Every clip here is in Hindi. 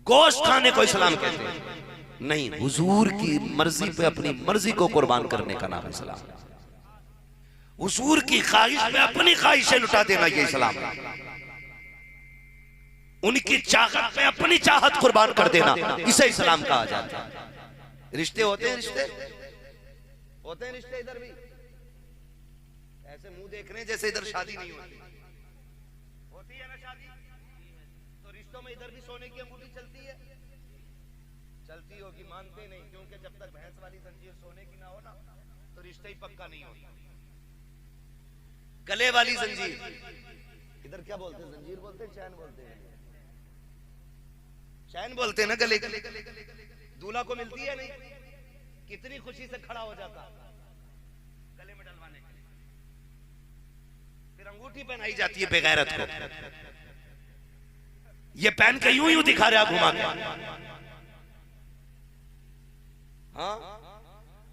गोश्त खाने को इस्लाम कहते हैं नहीं, हुजूर की मर्जी पे अपनी मर्जी को कुर्बान करने का नाम इस्लाम। हुजूर की ख्वाहिश पे अपनी ख्वाहिशें लुटा देना ये इस्लाम है। उनकी चाहत पे अपनी चाहत कुर्बान कर देना इसे इस्लाम कहा जाता है। रिश्ते होते हैं, रिश्ते होते हैं, रिश्ते इधर भी ऐसे मुंह देख रहे हैं जैसे इधर शादी नहीं होती। होती है ना शादी, तो रिश्तों में इधर भी सोने की अंगूठी चलती है, चलती होगी, मानते नहीं, क्योंकि जब तक भैंस वाली जंजीर सोने की ना हो ना तो रिश्ता ही पक्का नहीं होता। गले वाली जंजीर, इधर क्या बोलते हैं, जंजीर बोलते हैं, चैन बोलते हैं, चैन बोलते हैं ना गले। दूल्हा को मिलती है नहीं, कितनी खुशी से खड़ा हो जाता गले में डलवाने के लिए, फिर अंगूठी पहनाई जाती है बेगैरत को। ये पहन के यूं यूं दिखा रहा घुमा के। हाँ,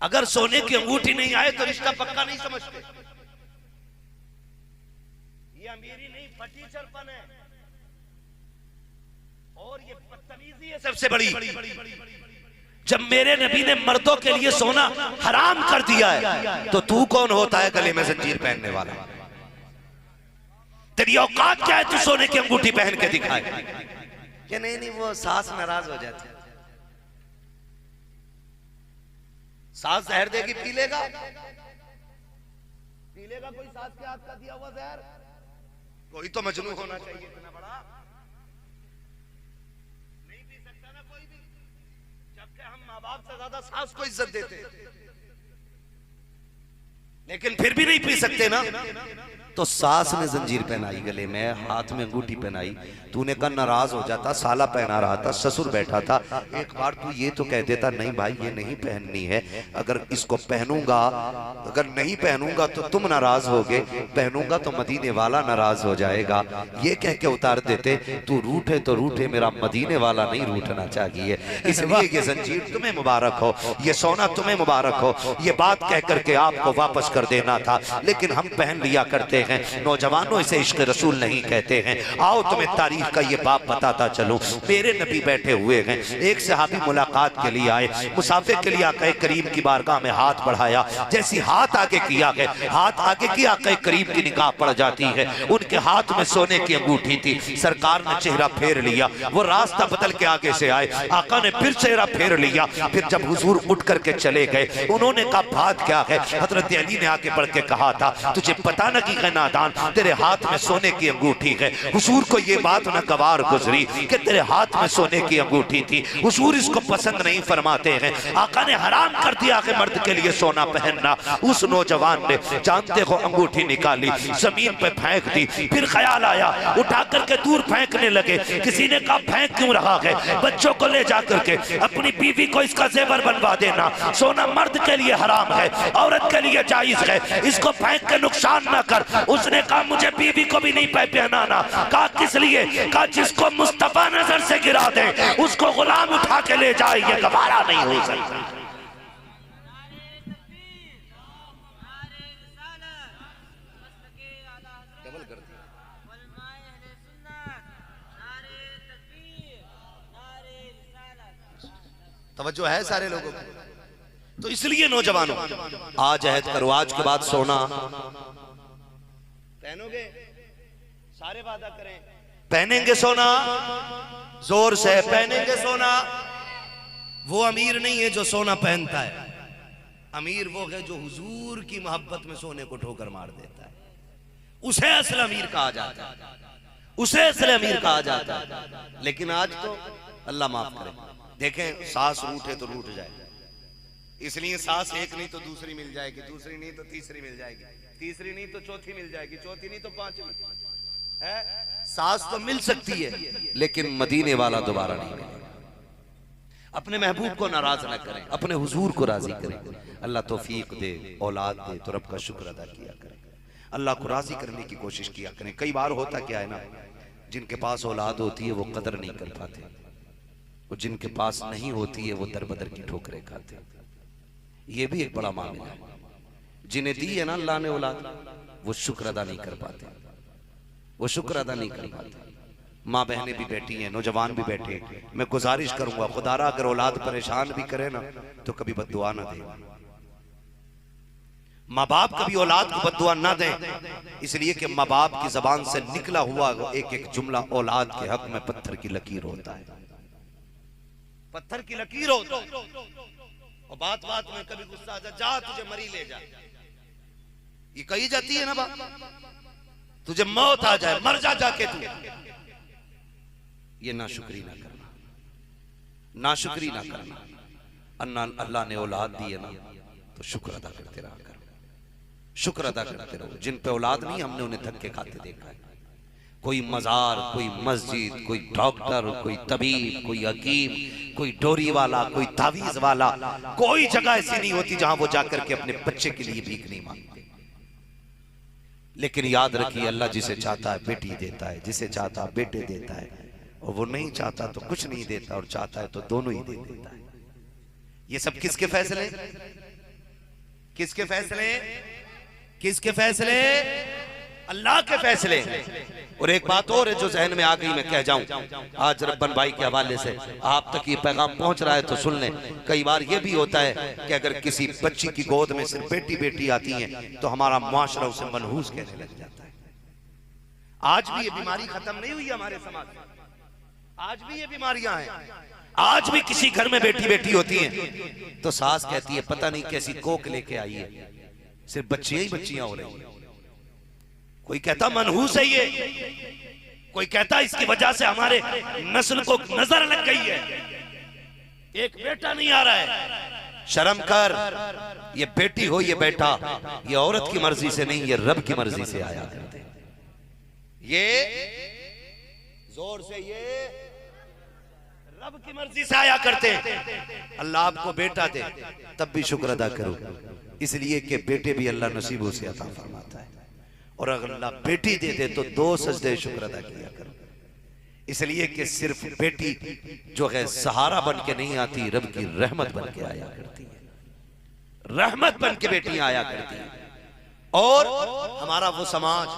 अगर सोने की अंगूठी नहीं आए तो रिश्ता पक्का नहीं समझते। ये अमीरी नहीं, फटीचरपन है और ये बदतमीजी है सबसे बड़ी। जब मेरे नबी ने मर्दों के लिए सोना हराम कर दिया है तो तू कौन होता है गले में जंजीर पहनने वाला? तेरी औकात क्या है तू सोने की अंगूठी पहन के दिखाए? कि नहीं नहीं, वो सास नाराज हो जाती है, सास जहर देगी, पी लेगा, पी लेगा कोई सास के हाथ का दिया हुआ जहर। कोई तो मजनू होना चाहिए इतना बड़ा, नहीं पी सकता ना कोई भी, जबकि हम माँ बाप से ज्यादा सास को इज्जत देते हैं, लेकिन फिर भी नहीं पी सकते ना। तो सास ने जंजीर पहनाई गले में, हाथ में अंगूठी पहनाई, तूने कहा नाराज हो जाता, साला पहना रहा था, ससुर बैठा था, एक बार तू ये तो कह देता नहीं भाई ये नहीं पहननी है, अगर इसको पहनूंगा, अगर नहीं पहनूंगा तो तुम नाराज होगे, पहनूंगा तो मदीने वाला नाराज हो जाएगा, ये कह के उतार देते, तू रूठे तो रूठे, मेरा मदीने वाला नहीं रूठना चाहिए, इसलिए ये जंजीर तुम्हें मुबारक हो, ये सोना तुम्हें मुबारक हो, ये बात कह करके आपको वापस कर देना था, लेकिन हम पहन लिया करते हैं। नौजवानों इसे इश्क रसूल नहीं कहते हैं। आओ तुम्हें तारीख का ये बाप बताता चलूं। मेरे नबी बैठे हुए हैं, एक सहाबी मुलाकात के लिए आए, मुसाफिर के लिए आके करीम की बारगाह में हाथ बढ़ाया, जैसी हाथ आगे किया है, हाथ आगे किया आके करीम की निगाह पड़ जाती है, उनके हाथ में सोने की अंगूठी थी। सरकार ने चेहरा फेर लिया, वो रास्ता बदल के आगे से आए, आका ने फिर चेहरा फेर लिया, फिर जब हुजूर उठ करके चले गए, उन्होंने कहा बात क्या है? हजरत अली ने आके बढ़ के कहा था, तुझे पता न कि नादान तेरे हाथ में सोने की अंगूठी है। हुजूर को ये बात न गवार गुजरी कि तेरे हाथ में सोने की अंगूठी थी। हुजूर इसको पसंद नहीं फरमाते हैं। आका ने हराम कर दिया कि मर्द के लिए सोना पहनना। उस नौजवान ने जानते हो अंगूठी निकाली, जमीन पे फेंक दी, फिर ख्याल आया उठा करके दूर फेंकने लगे। किसी ने कहा फेंक क्यों रहा है? बच्चों को ले जा करके अपनी बीवी को इसका जेवर बनवा देना। सोना मर्द के लिए हराम है, औरत के लिए जायज है, इसको फेंक के नुकसान न कर। उसने कहा मुझे बीवी को भी नहीं पहनाना। कहा किस लिए? कहा जिसको मुस्तफा नजर से गिरा दे उसको गुलाम उठा के ले जाए, ये गवारा नहीं हो सकता। तवज्जो है सारे लोगों को? तो इसलिए नौजवानों आज अहद करो, आज के बाद सोना पहनोगे, सारे वादा करें पहनेंगे सोना, जोर से पहनेंगे सोना। वो अमीर नहीं है जो सोना पहनता है, अमीर वो है जो हुजूर की मोहब्बत में सोने को ठोकर मार देता है, उसे असल अमीर कहा जाता है, उसे असल अमीर कहा जाता है। लेकिन आज तो अल्लाह माफ करे, देखें सास रूठे तो रूठ जाए, इसलिए सास एक नहीं तो दूसरी मिल जाएगी, दूसरी नहीं तो तीसरी मिल जाएगी, तीसरी नहीं तो चौथी मिल जाएगी, चौथी नहीं तो पांचवी है। सास तो मिल सकती है लेकिन मदीने वाला दोबारा नहीं मिलेगा। अपने महबूब को नाराज न करें, अपने हुजूर को राजी करें। अल्लाह तौफीक दे, औलाद दे तो रब का शुक्र अदा किया करें, अल्लाह को राजी करने की कोशिश किया करें। कई बार होता क्या है ना, जिनके पास औलाद होती है वो कदर नहीं कर पाते, वो जिनके पास नहीं होती है वो दरबदर की ठोकरें खाते। ये भी एक बड़ा मामला है। जिन्हें दी है ना अल्लाह ने औलाद, वो शुक्र अदा नहीं कर पाते, वो शुक्र अदा नहीं कर पाते। माँ बहनें भी बैठी हैं, नौजवान भी बैठे। मैं गुजारिश करूंगा खुदारा अगर औलाद परेशान भी करे ना तो कभी बद्दुआ ना दे। माँ बाप कभी औलाद को बद्दुआ ना दें, इसलिए कि माँ बाप की जबान से निकला हुआ एक एक जुमला औलाद के हक में पत्थर की लकीर होता है, पत्थर की लकीर होता है। और बात बात में कभी गुस्सा आ जा तुझे मरी ले जा, ये कही जाती है ना बात, तुझे मौत आ जाए मर जा जाके तू, ये नाशुक्री ना करना, नाशुक्री ना करना। अल्लाह ने औलाद दी है ना तो शुक्र अदा करते रहा करो, शुक्र अदा करते रहो। जिन पे औलाद नहीं हमने उन्हें धक्के खाते देखा है। कोई मजार, कोई मस्जिद, कोई डॉक्टर, कोई तबीब, कोई हकीम, कोई डोरी वाला, कोई तावीज वाला, कोई जगह ऐसी नहीं होती जहां वो जाकर के अपने बच्चे के लिए भीख नहीं मांगते। लेकिन याद रखिए अल्लाह जिसे चाहता है बेटी देता है, जिसे चाहता है बेटे देता है, और वो नहीं चाहता तो कुछ नहीं देता, और चाहता है तो दोनों ही दे देता है। ये सब किसके फैसले, किसके फैसले, किसके फैसले? अल्लाह के फैसले। और एक बात और है जो जहन में आ गई, मैं कह जाऊं आज रब्बन भाई के हवाले से आप तक ये पैगाम पहुंच रहा है तो सुन लें। कई बार ये भी होता है कि अगर किसी बच्ची की गोद में सिर्फ बेटी बेटी आती है तो हमारा मुआशरा उसे मनहूस कहने लग जाता है। आज भी ये बीमारी खत्म नहीं हुई हमारे समाज में, आज भी ये बीमारियां हैं। आज भी किसी घर में बेटी बेटी होती है तो सास कहती है पता नहीं कैसी कोक लेके आई है, सिर्फ बच्चियां ही बच्चियां हो रही हैं। कोई कहता मनहूस है ये, कोई कहता इसकी वजह से हमारे नस्ल को नजर लग गई है, एक बेटा नहीं आ रहा है। शर्म कर, ये बेटी हो ये बेटा, ये औरत की मर्जी से नहीं, ये रब की मर्जी से आया करते हैं। ये जोर से ये रब की मर्जी से आया करते हैं। अल्लाह आपको बेटा दे तब भी शुक्र अदा करो, इसलिए कि बेटे भी अल्लाह नसीबों से अता फरमाता है। और अगर अल्लाह बेटी दे दे तो 2 सजदे शुक्र अदा किया करो, इसलिए कि सिर्फ बेटी जो है सहारा बन के नहीं आती, रब की रहमत बन के आया करती है, रहमत बन के बेटियां आया करती है। और हमारा वो समाज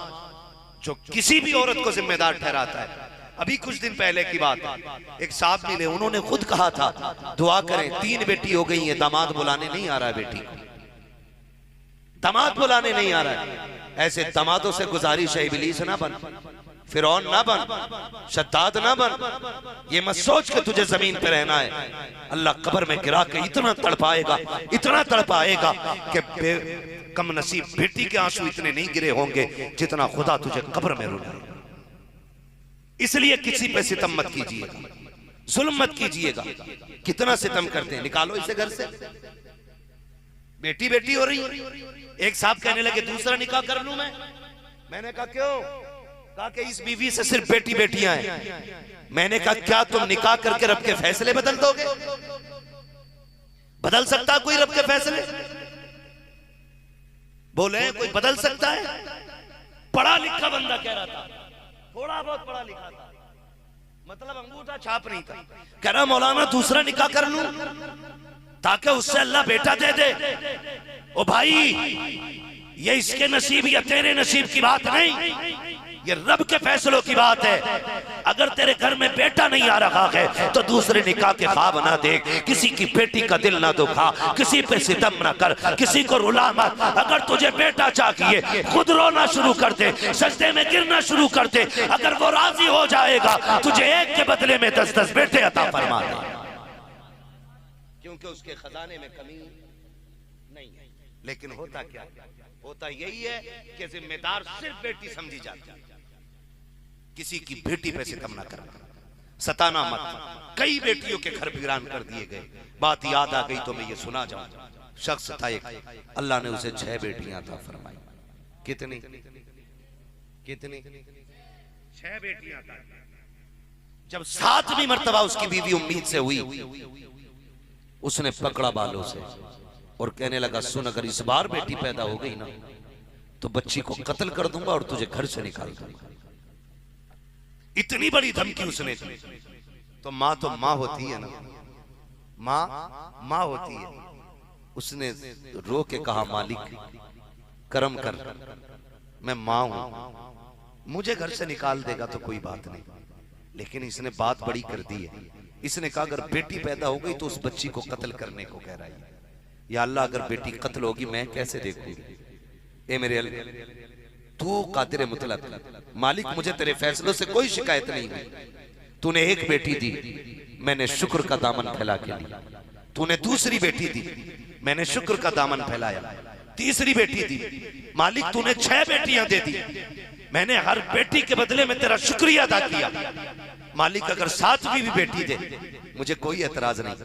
जो किसी भी औरत को जिम्मेदार ठहराता है। अभी कुछ दिन पहले की बात है, एक साहब मिले, उन्होंने खुद कहा था दुआ करें, 3 बेटी हो गई है, दामाद बुलाने नहीं आ रहा है, बेटी को दामाद बुलाने नहीं आ रहा है। ऐसे दामादों से गुजारिश है इब्लीस ना बन, फिरौन ना बन, शद्दाद ना बन। ये मत सोच के तुझे जमीन पे रहना है, अल्लाह कब्र में गिरा के इतना तड़पाएगा, इतना तड़पाएगा कि कम नसीब बेटी के आंसू इतने नहीं गिरे होंगे जितना खुदा तुझे कब्र में रुलाएगा। इसलिए किसी पे सितम मत कीजिएगा, जुल्म मत कीजिएगा। कितना सितम करते हैं, निकालो इसे घर से। बेटी बेटी हो रही, एक साहब कहने लगे दूसरा निकाह कर लूं मैं। मैंने कहा क्यों? कहा कि इस बीवी से सिर्फ बेटी बेटियां हैं। मैंने कहा क्या तुम निकाह करके रब के फैसले बदल दोगे? बदल सकता कोई रब के फैसले? बोले कोई बदल सकता है? पढ़ा लिखा बंदा कह रहा था, थोड़ा बहुत पढ़ा लिखा था, मतलब अंगूठा छाप नहीं था। कह रहा मौलाना दूसरा निकाह कर लूं ताकि उससे अल्लाह बेटा दे दे। ओ भाई, ये इसके नसीब या तेरे नसीब की बात नहीं, ये रब के फैसलों की बात है। अगर तेरे घर में बेटा नहीं आ रहा है तो दूसरे निकाह के ख्वाब ना देख, किसी की बेटी का दिल ना दुखा, किसी पे सितम ना कर, किसी को रुला मत। अगर तुझे बेटा चाहिए खुद रोना शुरू कर दे, सजदे में गिरना शुरू कर दे। अगर वो राजी हो जाएगा तुझे एक के बदले में 10-10 बेटे अता फरमा दे, क्योंकि उसके खजाने में कमी नहीं है। लेकिन होता क्या, होता यही है कि जिम्मेदार सिर्फ बेटी समझी जाती है। किसी की बेटी पे सितम ना करना, सताना मत। कई बेटियों के घर वीरान कर दिए गए। बात याद आ गई तो मैं ये सुना जाऊं। शख्स था एक, अल्लाह ने उसे 6 बेटियां अता फरमाई। कितनी कितनी? 6 बेटियां अता। जब 7वीं मर्तबा उसकी बीवी उम्मीद से हुई, उसने पकड़ा बालों से और कहने लगा सुन, अगर इस बार बेटी पैदा हो गई ना तो बच्ची को कत्ल कर दूंगा और तुझे घर से निकाल दूंगा। इतनी बड़ी धमकी उसने दी। तो माँ होती है ना, माँ होती है। उसने रो के कहा मालिक करम कर, मैं माँ हूं, मुझे घर से निकाल देगा तो कोई बात नहीं, लेकिन इसने बात बड़ी कर दी है। इसने कहा अगर बेटी पैदा हो गई तो उस बच्ची को कत्ल करने को कह रहा है। या अल्लाह अगर बेटी कत्ल होगी मैं कैसे देखूंगी? ए मेरे अल्लाह तू कादिर मुतलक मालिक, मुझे तेरे फैसलों से कोई शिकायत नहीं हुई। तूने एक बेटी दी, मैंने शुक्र का दामन फैला के लिया। तूने दूसरी बेटी दी, मैंने शुक्र का दामन फैलाया। तीसरी बेटी दी, मालिक तूने 6 बेटियां दे दी, मैंने हर बेटी के बदले में तेरा शुक्रिया अदा किया। मालिक अगर 7वीं भी बेटी दे मुझे कोई एतराज नहीं,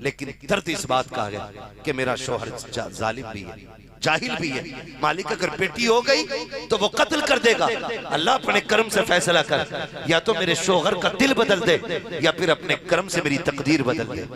लेकिन दर्द इस बात का है कि मेरा शौहर जालिम भी है, जाहिल भी है। मालिक अगर बेटी हो गई तो वो कत्ल कर देगा। अल्लाह अपने कर्म से फैसला कर, या तो मेरे शौहर का दिल बदल दे या फिर अपने कर्म से मेरी तकदीर बदल दे।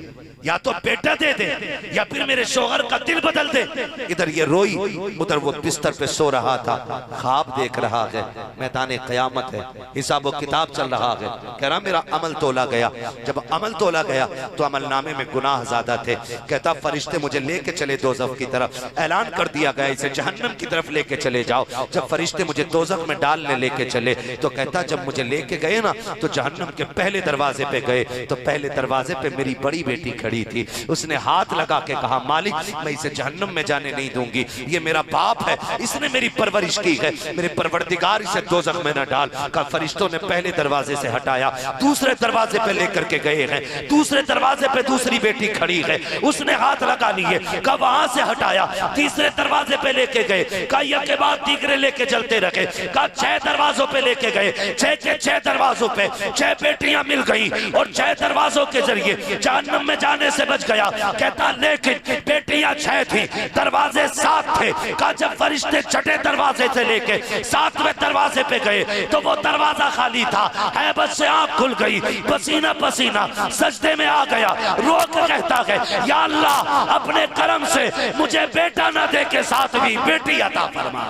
या तो बेटा दे दे या फिर मेरे शौहर का दिल बदल दे। इधर ये रोई, उधर वो बिस्तर पे सो रहा था, ख्वाब देख रहा है, मैदान क़यामत है, हिसाब व किताब चल रहा है। कह रहा मेरा अमल तोला गया। जब अमल तोला गया तो अमल नामे में गुनाह ज्यादा थे। कहता फरिश्ते मुझे लेके चले दोज़ख की तरफ, ऐलान कर दिया गया इसे जहन्नम की तरफ लेके चले जाओ। जब फरिश्ते मुझे दोज़ख में डालने लेके चले तो कहता जब मुझे लेके गए ना तो जहन्नम के पहले दरवाजे पे गए तो पहले दरवाजे पे मेरी बड़ी बेटी खड़ी थी। उसने हाथ लगा के कहा मालिक मैं इसे जहन्नम में जाने नहीं दूंगी, ये मेरा बाप है, इसने मेरी परवरिश की है, मेरे परवरदिगार इसे दोज़ख में न डाल। का फरिश्तों ने पहले दरवाजे से हटाया, दूसरे दरवाजे पे लेकर के गए हैं, दूसरे दरवाजे पे दूसरी बेटी खड़ी है, उसने हाथ लगा लिए, का वहां से हटाया, तीसरे दरवाजे पे लेके गए, का एक के बाद तीसरे लेके चलते रखे, का 6 दरवाजों पे लेके गए, 6 के 6 दरवाजों पे 6 बेटियां मिल गई और 6 दरवाजों के जरिए जहन्नम में जाने से बच गया। कहता लेकिन बेटियां 6 थी, दरवाजे 7 थे। का जब फरिश्ते 6ठे दरवाजे से लेके 7वें दरवाजे पे गए तो वो दरवाजा खाली था। हैबत से आंख खुल गई, पसीना पसीना सजदे में आ गया, रो के कहता है या अल्लाह अपने करम से मुझे बेटा न दे के 7वीं बेटी अता फरमा।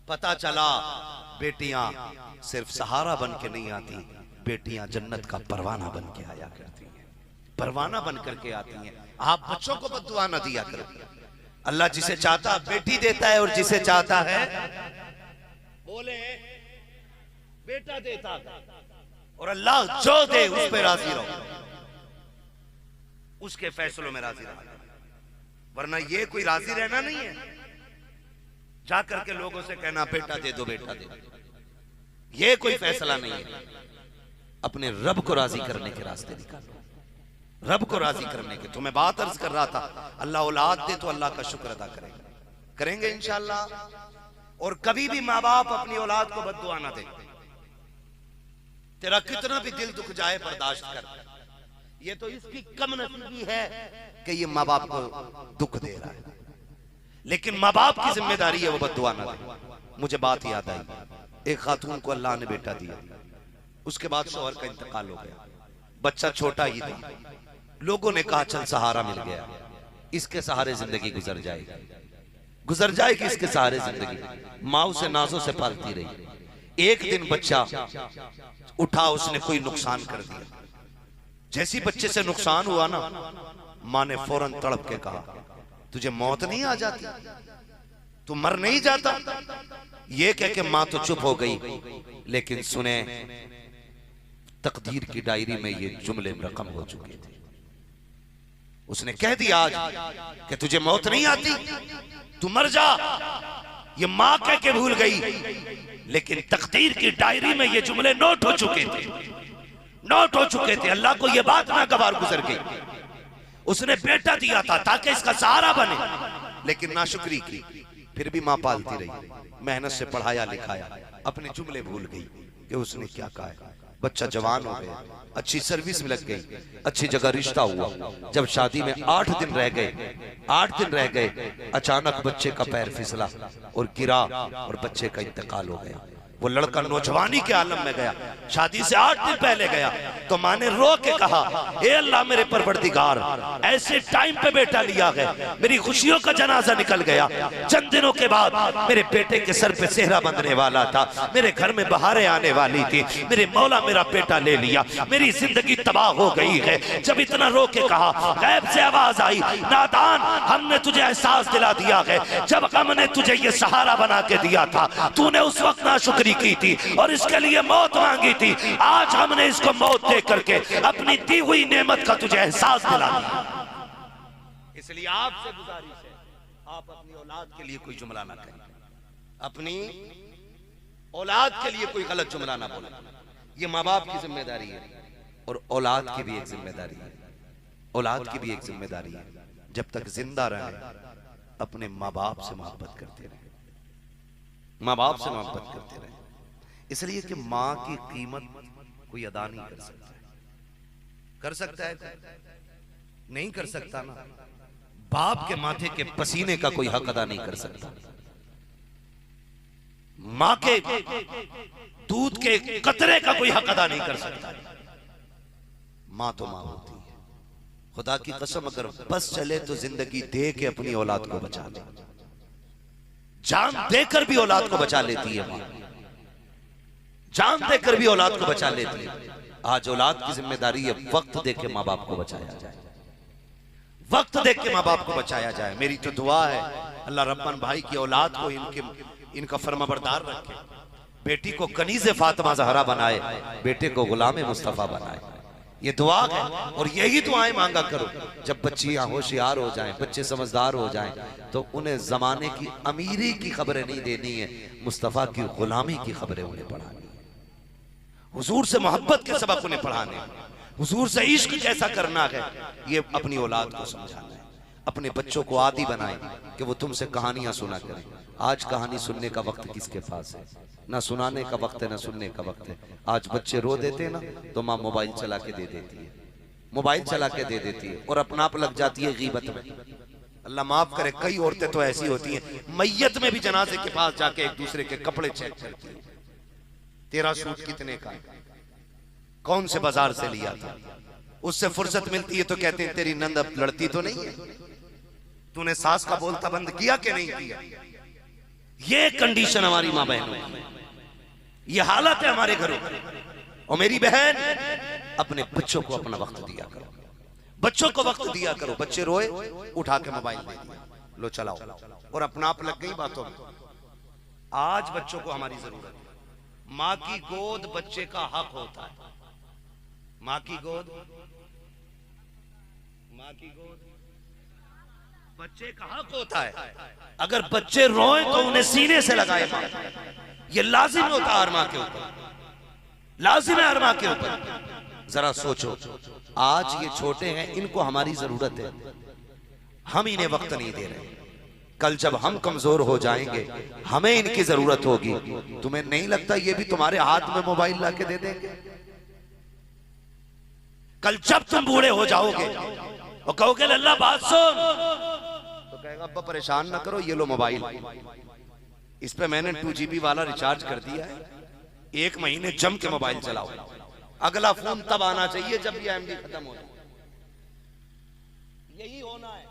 पता चला बेटियां सिर्फ सहारा बन के नहीं आती, बेटियां जन्नत का परवाना बन के आया करती हैं, परवाना बन करके आती हैं। आप बच्चों को बद्दुआ न दिया करो। अल्लाह जिसे चाहता बेटी देता है और जिसे चाहता है बोले बेटा देता है। और अल्लाह जो दे उस पे राजी रहो, उसके फैसलों में राजी रहो, वरना ये कोई राजी रहना नहीं है जाकर के लोगों से कहना बेटा दे दो बेटा दे दो, ये कोई फैसला नहीं है। अपने रब को राजी करने के रास्ते निकालो, रब को राजी करने के। तो मैं बात अर्ज कर रहा था अल्लाह औलाद दे तो अल्लाह का शुक्र अदा करेंगे, करेंगे इंशाअल्लाह। और कभी भी माँ बाप अपनी औलाद को बद्दुआ ना दे। तेरा कितना भी दिल दुख जाए बर्दाश्त कर, ये तो इसकी कम नसीबी है कि ये माँ बाप को दुख दे रहा है, लेकिन माँ बाप की जिम्मेदारी है वो बद्दुआ ना दे। मुझे बात याद आई, एक खातून को अल्लाह ने बेटा दिया, उसके बाद शौहर का इंतकाल हो गया, बच्चा छोटा ही था। लोगों ने कहा चल सहारा मिल गया, इसके सहारे जिंदगी गुजर जाएगी, गुजर जाएगी इसके सहारे जिंदगी। माँ उसे नाजों से पालती रही। एक दिन बच्चा उठा, उसने कोई नुकसान कर दिया। जैसी बच्चे से नुकसान हुआ ना, माँ ने फौरन तड़प के कहा तुझे मौत नहीं आ जाती, तू मर नहीं जाता? ये कह के माँ तो चुप हो गई, लेकिन सुने तकदीर की डायरी में ये जुमले रकम हो चुके थे। उसने कह दिया आज कि तुझे मौत नहीं आती, तू मर जा। ये माँ कह के भूल गई, लेकिन तकदीर की डायरी में ये जुमले नोट हो चुके थे, नोट हो चुके थे। अल्लाह को ये बात ना गवार गुजर गई। उसने बेटा दिया था ताकि इसका सहारा बने, लेकिन नाशुक्री की। फिर भी माँ पालती रही, मेहनत से पढ़ाया लिखाया, अपने जुमले भूल गई कि उसने क्या कहा है। बच्चा जवान हो गया, अच्छी सर्विस में लग गई, अच्छी जगह रिश्ता हुआ। जब शादी में 8 दिन रह गए, 8 दिन रह गए, अचानक बच्चे का पैर फिसला और गिरा और बच्चे का इंतकाल हो गया। वो लड़का नौजवानी के आलम में गया, शादी से 8 दिन पहले गया। तो माँ ने रो के कहा ए अल्लाह मेरे परवरदिगार, ऐसे टाइम पे बेटा लिया है, मेरी खुशियों का जनाजा निकल गया। चंद दिनों के बाद मेरे बेटे के सर पे सेहरा बंधने वाला था, मेरे घर में बहारें आने वाली थी, मेरे मौला मेरा बेटा ले लिया, मेरी जिंदगी तबाह हो गई है। जब इतना रो के कहा, गैब से आवाज आई, नादान हमने तुझे एहसास दिला दिया है, जब हमने तुझे ये सहारा बना के दिया था, तूने उस वक्त ना शुक्रिया बदली की थी और इसके लिए मौत मांगी थी। आज हमने इसको मौत दे करके अपनी दी हुई नेमत का तुझे एहसास दिला दिया। इसलिए आपसे गुजारिश है, आप अपनी औलाद के लिए कोई जुमला ना करें, अपनी औलाद के लिए कोई गलत जुमला ना बोले। ये माँ बाप की जिम्मेदारी है और औलाद की भी एक जिम्मेदारी है, औलाद की भी एक जिम्मेदारी है। जब तक जिंदा रहे अपने माँ बाप से मोहब्बत करते रहे, माँ बाप से मोहब्बत करते रहे। इसलिए कि माँ की कीमत कोई अदा नहीं कर सकता है। कर सकता है? नहीं कर सकता ना। बाप के माथे के पसीने का कोई हक अदा नहीं कर सकता। माँ के दूध के कतरे का कोई हक अदा नहीं कर सकता। माँ तो माँ होती है। खुदा की कसम, अगर बस चले तो जिंदगी दे के अपनी औलाद को बचा ले, जान देकर भी औलाद को बचा लेती है माँ, जान देकर भी औलाद को बचा लेती है। आज औलाद की जिम्मेदारी है वक्त दे के माँ बाप को बचाया जाए, वक्त देख के माँ बाप को बचाया जाए। मेरी तो दुआ है अल्लाह रब्बान भाई की औलाद को इनका फर्माबरदार रखे, बेटी को कनीज़े फातिमा ज़हरा बनाए, बेटे को गुलाम मुस्तफ़ा बनाए। ये दुआ है और यही दुआएं मांगा करो। जब बच्चियां होशियार हो जाएं, बच्चे समझदार हो जाएं, तो उन्हें जमाने की अमीरी की खबरें नहीं देनी है, मुस्तफ़ा की गुलामी की खबरें उन्हें पढ़ानी है, हुजूर से मोहब्बत के सबक उन्हें पढ़ाने हैं, हुजूर से इश्क कैसा करना है ये अपनी औलाद को समझाना है। अपने बच्चों को आदी बनाएं कि वो तुमसे कहानियां सुना करें। आज कहानी सुनने का वक्त किसके पास है? ना सुनाने का वक्त है ना सुनने का वक्त है। आज बच्चे रो देते हैं ना तो माँ मोबाइल चला के दे देती है, मोबाइल चला के दे देती है और अपना आप लग जाती है गीबत में। अल्लाह माफ करे, कई औरतें तो ऐसी होती हैं मैयत में भी जनाजे के पास जाके एक दूसरे के कपड़े चेक करती है। तेरा सूट कितने का, कौन से बाजार से लिया था? उससे फुर्सत मिलती है तो कहते हैं तेरी नंद अब लड़ती तो नहीं है, तूने सास का बोलता बंद किया कि नहीं किया? ये कंडीशन हमारी माँ बहनों की, ये हालत है हमारे घरों। और मेरी बहन, अपने बच्चों को अपना वक्त दिया करो, बच्चों को वक्त दिया करो। बच्चे रोए, उठा के मोबाइल दे दिया, लो चलाओ, और अपना आप लग गई बातों में। आज बच्चों को हमारी जरूरत है। माँ की गोद बच्चे का हक होता है, माँ की गोद, माँ की गोद बच्चे का हक होता है। अगर बच्चे रोए तो उन्हें सीने से लगाए माँ, ये लाजिम होता है हर माँ के ऊपर, लाजिम है हर माँ के ऊपर। जरा सोचो, आज ये छोटे हैं, इनको हमारी जरूरत है, हम इन्हें वक्त नहीं दे रहे। कल जब हम कमजोर हो जाएंगे हमें इनकी जरूरत होगी। तुम्हें नहीं लगता ये भी तुम्हारे हाथ में मोबाइल लाके दे देंगे? कल जब तुम बूढ़े हो जाओगे और कहोगे अल्लाह बात सुन, तो कहेगा अब्बा परेशान ना करो, ये लो मोबाइल, इस पे मैंने 2GB वाला रिचार्ज कर दिया है, 1 महीने जम के मोबाइल चलाओ। अगला फोन तब आना चाहिए जब ये MB खत्म हो जाए। यही होना है,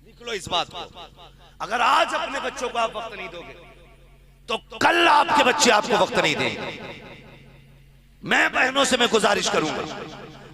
लिख लो इस बात को। अगर आज अपने बच्चों को आप वक्त नहीं दोगे तो कल आपके बच्चे आपको वक्त नहीं देंगे। मैं बहनों से मैं गुजारिश करूंगा,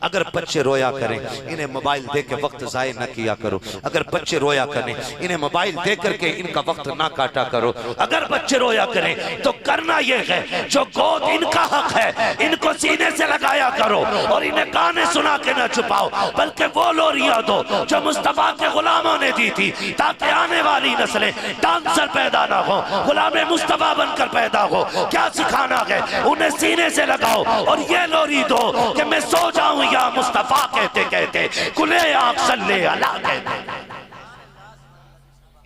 अगर बच्चे रोया करें इन्हें मोबाइल दे के वक्त जाए न किया करो। अगर बच्चे रोया करें इन्हें मोबाइल दे करके इनका वक्त ना काटा करो। अगर बच्चे रोया करें तो करना यह है, जो गोद इनका हक है इनको सीने से लगाया करो और इन्हें गाने सुना के ना छुपाओ, बल्कि वो लोरियां दो जो मुस्तफा के गुलामों ने दी थी, ताकि आने वाली नस्लें डांसर पैदा ना हो, गुलाम मुस्तफा बनकर पैदा हो। क्या सिखाना है उन्हें? सीने से लगाओ और ये लोरी दो कि मैं सो जाऊं या मुस्तफा कहते कहते कुले आँख सल्ले अला कहते।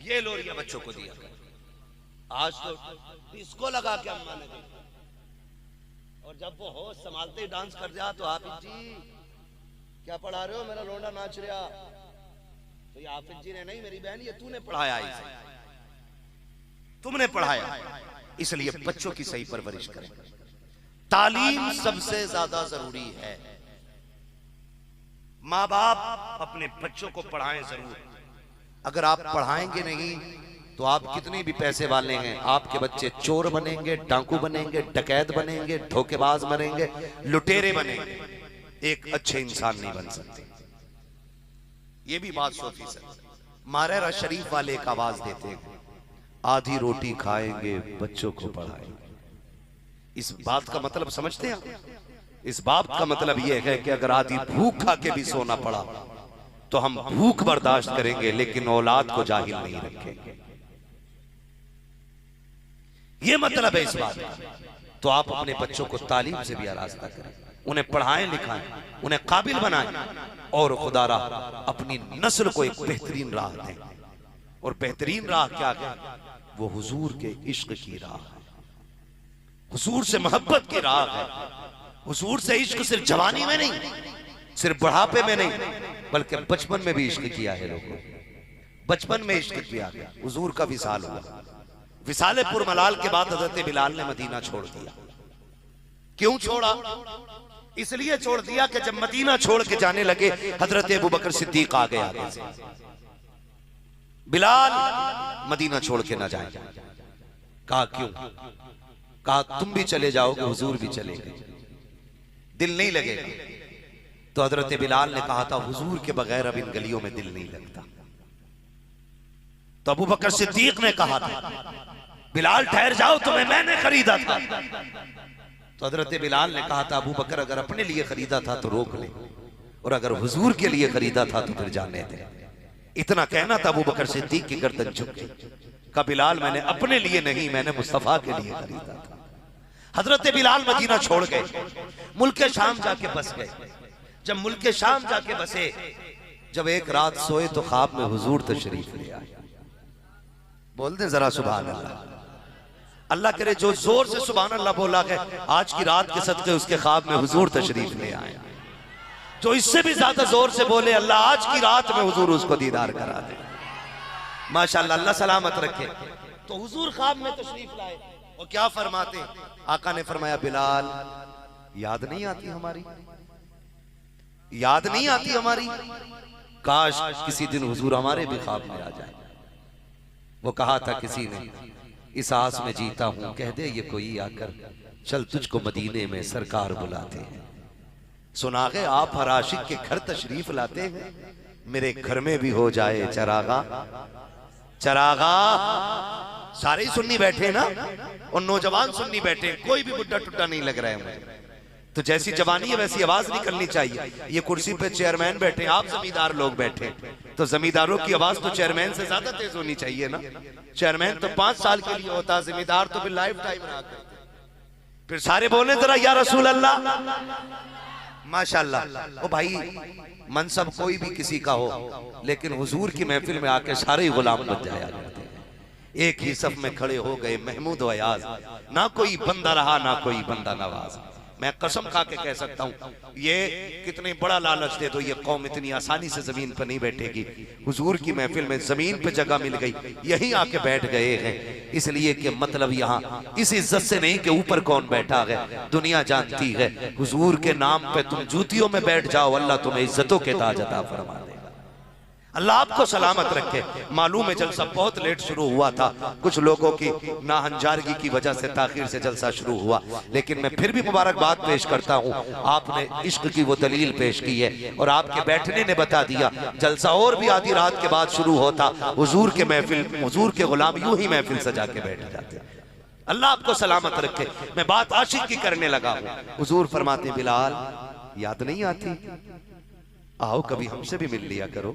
ये लोरिया बच्चों को दिया। आज तो इसको लगा के अम्मा ने दी, और जब वो होश संभालते ही डांस कर जा तो हाफिज जी क्या पढ़ा रहे हो, मेरा लोंडा नाच रहा। तो ये हाफिज जी ने नहीं, मेरी बहन ये तूने पढ़ाया, इसे तुमने पढ़ाया। इसलिए बच्चों की सही परवरिश करें। तालीम सबसे ज्यादा जरूरी है। माँ बाप अपने बच्चों को पढ़ाएं जरूर। अगर आप पढ़ाएंगे नहीं तो आप कितने भी पैसे वाले हैं, आपके बच्चे चोर बनेंगे, डाकू बनेंगे, डकैत बनेंगे, धोखेबाज बनेंगे, लुटेरे बनेंगे, एक अच्छे इंसान नहीं बन सकते। ये भी बात 100%। मारेरा शरीफ वाले एक आवाज देते हैं, आधी रोटी खाएंगे, बच्चों को पढ़ाएंगे। इस बात का मतलब समझते हैं? इस बात का मतलब यह है कि अगर आधी भूख खा के भी सोना पड़ा तो हम भूख बर्दाश्त करेंगे, लेकिन औलाद को जाहिल नहीं रखेंगे। यह मतलब है इस बात का। तो आप अपने बच्चों को तालीम से भी आरास्ता करें, उन्हें पढ़ाएं लिखाएं, उन्हें काबिल बनाएं, और खुदारा अपनी नस्ल को एक बेहतरीन राह दें। और बेहतरीन राह क्या है? वो हुजूर के इश्क की राह है, हुजूर से मोहब्बत की राह है। हुजूर से इश्क सिर्फ जवानी में नहीं, सिर्फ बुढ़ापे में नहीं, बल्कि बचपन में भी इश्क किया है लोगों, बचपन में इश्क किया गया। हुजूर का विसाल हुआ, विसाले पुरमलाल के बाद हजरत बिलाल ने मदीना छोड़ दिया। क्यों छोड़ा? इसलिए छोड़ दिया कि जब मदीना छोड़ के जाने लगे हजरत अबू बकर सिद्दीक आ गए आगे से, बिलाल मदीना छोड़ के ना जाए। कहा क्यों? कहा तुम भी चले जाओगे, हुजूर भी चले गए, दिल नहीं लगेगा। तो हजरत बिलाल ने कहा था हुजूर के बगैर अब इन गलियों में दिल नहीं लगता। तो अबू बकर सिद्दीक ने कहा था बिलाल ठहर जाओ, तुम्हें मैंने खरीदा था। तो हजरत बिलाल ने कहा था अबू बकर अगर अपने लिए खरीदा था तो रोक ले, और अगर हुजूर के लिए खरीदा था तो फिर जाने दे। इतना कहना था अबू बकर सिद्दीक की गर्दन झुक गई। कहा बिलाल मैंने अपने लिए नहीं, मैंने मुस्तफा के लिए खरीदा था। हजरत बिलाल मदीना छोड़ गए, मुल्क शाम जाके बस गए। जब मुल्क शाम जाके बसे, जब एक रात सोए तो ख्वाब में हुजूर तशरीफ ले आए। बोल दे जरा सुभान अल्लाह। अल्लाह करे जो जोर से सुभान अल्लाह बोला है आज की रात के सदके उसके ख्वाब में हुजूर तशरीफ ले आए। जो इससे भी ज्यादा जोर से बोले अल्लाह आज की रात में हुजूर उसको दीदार करा दे। माशाअल्लाह, अल्लाह सलामत रखे। तो हुजूर ख्वाब में तशरीफ लाए और क्या फरमाते? आका ने फरमाया बिलाल याद नहीं आती हमारी, याद नहीं आती हमारी? काश किसी दिन हुजूर हमारे भी ख्वाब में आ जाए। वो कहा था किसी ने इस आस में जीता हूं, कह दे ये कोई आकर चल तुझको मदीने में सरकार बुलाते हैं। सुना गए आप हर आशिक के घर तशरीफ लाते हैं, मेरे घर में भी हो जाए चरागा। चरागा सारे ही सुन्नी बैठे ना, और नौजवान सुन्नी बैठे, कोई भी बुड्ढा टुड्डा नहीं लग रहा है मुझे। तो जैसी जवानी है वैसी आवाज निकलनी चाहिए। ये कुर्सी पे चेयरमैन बैठे, आप जमींदार लोग बैठे, तो जमींदारों की आवाज तो चेयरमैन से ज्यादा तेज होनी चाहिए ना। चेयरमैन तो 5 साल के लिए होता, जमींदार तो फिर लाइफ टाइम रहा करते। फिर सारे बोले जरा या रसूल अल्लाह, माशाल्लाह। ओ भाई मनसब कोई भी किसी का हो, लेकिन हुजूर की महफिल में आके सारे ही गुलाम बन जाया करते हैं। एक ही सफ में खड़े हो गए महमूद व अयाज, ना कोई बंदा रहा ना कोई बंदा नवाज। मैं कसम खा के कह सकता हूँ ये कितने बड़ा लालच दे दो, ये कौम इतनी आसानी से जमीन पर नहीं बैठेगी। हुजूर की महफिल में जमीन पे जगह मिल गई, यहीं आके बैठ गए हैं। इसलिए कि मतलब यहाँ इस इज्जत से नहीं कि ऊपर कौन बैठा है, दुनिया जानती है हुजूर के नाम पे तुम जूतियों में बैठ जाओ, अल्लाह तुम्हें इज्जतों के ताज अता फरमा देगा। अल्लाह आपको सलामत रखे। मालूम है जलसा बहुत लेट शुरू हुआ था, कुछ लोगों की नाहंजारगी की वजह से ताखीर से जलसा शुरू हुआ, लेकिन मैं फिर भी मुबारकबाद पेश करता हूँ। आपने इश्क की वो दलील पेश की है और आपके बैठने ने बता दिया जलसा और भी आधी रात के बाद शुरू होता। हुजूर के महफिल, हुजूर के गुलाम यूं ही महफिल सजा के बैठ जाते। अल्लाह आपको सलामत रखे। मैं बात आशिक की करने लगा हूँ। हुजूर फरमाते बिलाल याद नहीं आती, आओ कभी हमसे भी मिल लिया करो।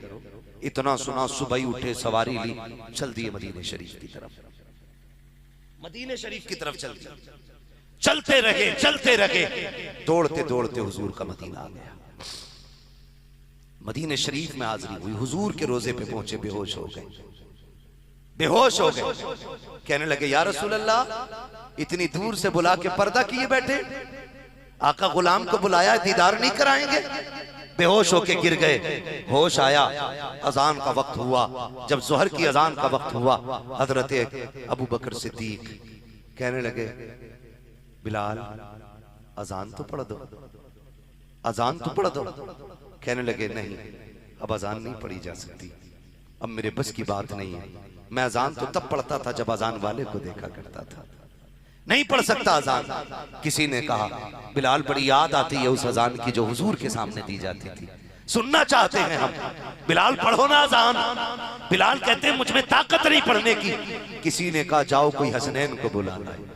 इतना सुना सुबह ही उठे, सवारी ली, चल दिए मदीने शरीफ की तरफ। मदीने शरीफ की तरफ चल दिए, चलते रहे, दौड़ते दौड़ते हुजूर का मदीना आ गया। मदीने शरीफ में हाजिरी हुई, हुजूर के रोजे पे पहुंचे, बेहोश हो गए, बेहोश हो गए। कहने लगे या रसूल अल्लाह इतनी दूर से बुला के पर्दा किए बैठे, आका गुलाम को बुलाया दीदार नहीं कराएंगे? बेहोश होके गिर गए। होश आया, अजान का वक्त हुआ। जब जोहर की अजान का वक्त हुआ, हजरत अबू बकर सिद्दीक कहने लगे बिलाल अजान तो पढ़ दो, अजान तो पढ़ दो। कहने लगे नहीं अब अजान नहीं पढ़ी जा सकती, अब मेरे बस की बात नहीं है। मैं अजान तो तब पढ़ता था जब अजान वाले को देखा करता था, नहीं पढ़ सकता अजान। किसी ने कहा बिलाल बड़ी याद आती है उस अजान की जो हुजूर के सामने दी जाती थी। सुनना चाहते हैं हम। बिलाल पढ़ो ना अजान। बिलाल कहते हैं मुझ में ताकत नहीं पढ़ने की। किसी ने कहा जाओ कोई हसनैन को बुलाना है।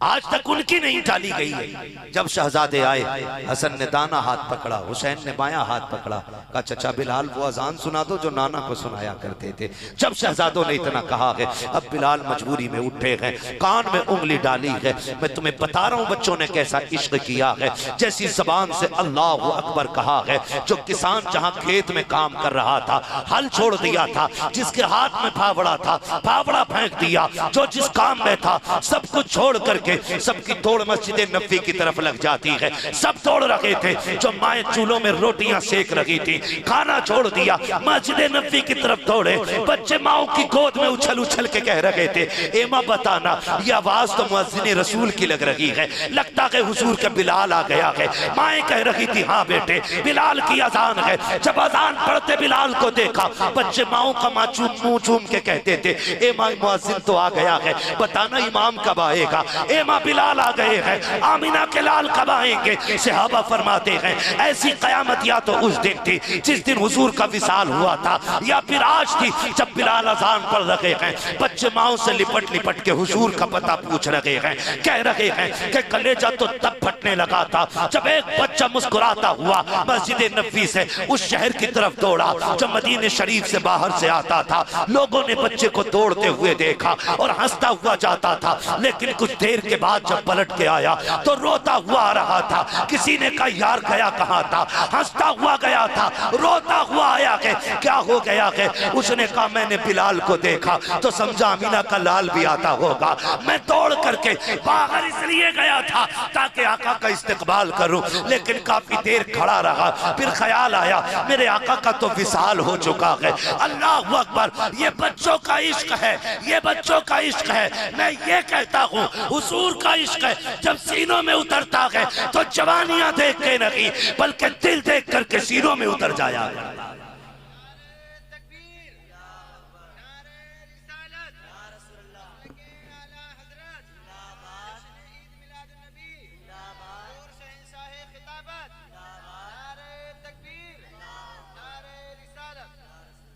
आज तक उनकी नहीं टाली गई है। जब शहजादे आए, हसन ने दाना हाथ पकड़ा, हुसैन ने बायां हाथ पकड़ा, कहा चचा बिलाल वो अजान सुना दो जो नाना को सुनाया करते थे। जब शहजादों ने इतना कहा है, अब बिलाल मजबूरी में उठे हैं, कान में उंगली डाली है। मैं तुम्हें बता रहा हूं बच्चों ने कैसा इश्क किया है। जैसी जबान से अल्लाह अकबर कहा है, जो किसान जहां खेत में काम कर रहा था, हल छोड़ दिया था, जिसके हाथ में फावड़ा था, फावड़ा फेंक दिया, जो जिस काम में था सब कुछ छोड़ करके सबकी दौड़ मस्जिद नबी की तरफ लग जाती है। सब दौड़ रहे थे, जो माएं चूल्हों में रोटियां सेक रही थी, खाना छोड़ दिया, मस्जिद नबी की तरफ दौड़े। बच्चे माओ की गोद में उछल उछल के कह रहे थे, एमा बताना ये आवाज तो मुअज्जिन रसूल की लग रही है, लगता है हुजूर का बिलाल आ गया है। माएं कह रही थी हाँ बेटे बिलाल की अजान है। जब अजान पढ़ते बिलाल को देखा, बच्चे माओ का मुंह चूम के कहते थे, एमा मुअज्जिन तो आ गया है, बताना इमाम कब आएगा। एमा बिलाल आ गए हैं, आमिना के लाल कब आएंगे। सहाबा फरमाते हैं ऐसी कयामत या तो उस दिन थी जिस दिन हुजूर का विसाल हुआ था, या फिर आज थी जब बिलाल अजान पढ़ रहे हैं। बच्चे माओ से लिपट लिपट के हुजूर का पता पूछ रहे हैं, कह रहे हैं कि कलेजा तो तब फटने लगा था जब एक बच्चा मुस्कुराता हुआ मस्जिद नबी से उस शहर की तरफ दौड़ा जो मदीने शरीफ से बाहर से आता था। लोगों ने बच्चे को दौड़ते हुए देखा और हंसता हुआ जाता था, लेकिन कुछ देर के बाद जब पलट के आया तो रोता हुआ आ रहा था। किसी ने कहा यार गया कहाँ था, हंसता हुआ गया था, रोता हुआ आया है, क्या हो गया है। उसने कहा मैंने बिलाल को देखा तो समझा अमीना का लाल भी आता होगा। मैं दौड़ करके बाहर इसलिए गया था ताकि आका का इस्तकबाल करूं, लेकिन काफी देर खड़ा रहा। फिर ख्याल आया मेरे आका का तो विसाल हो चुका है। अल्लाह अकबर, ये बच्चों का इश्क है, ये बच्चों का इश्क है। मैं ये कहता हूँ हुजूर का इश्क है जब सीनों में उतरता है तो जवानियां देख के नहीं बल्कि दिल देख करके सीनों में उतर जाया।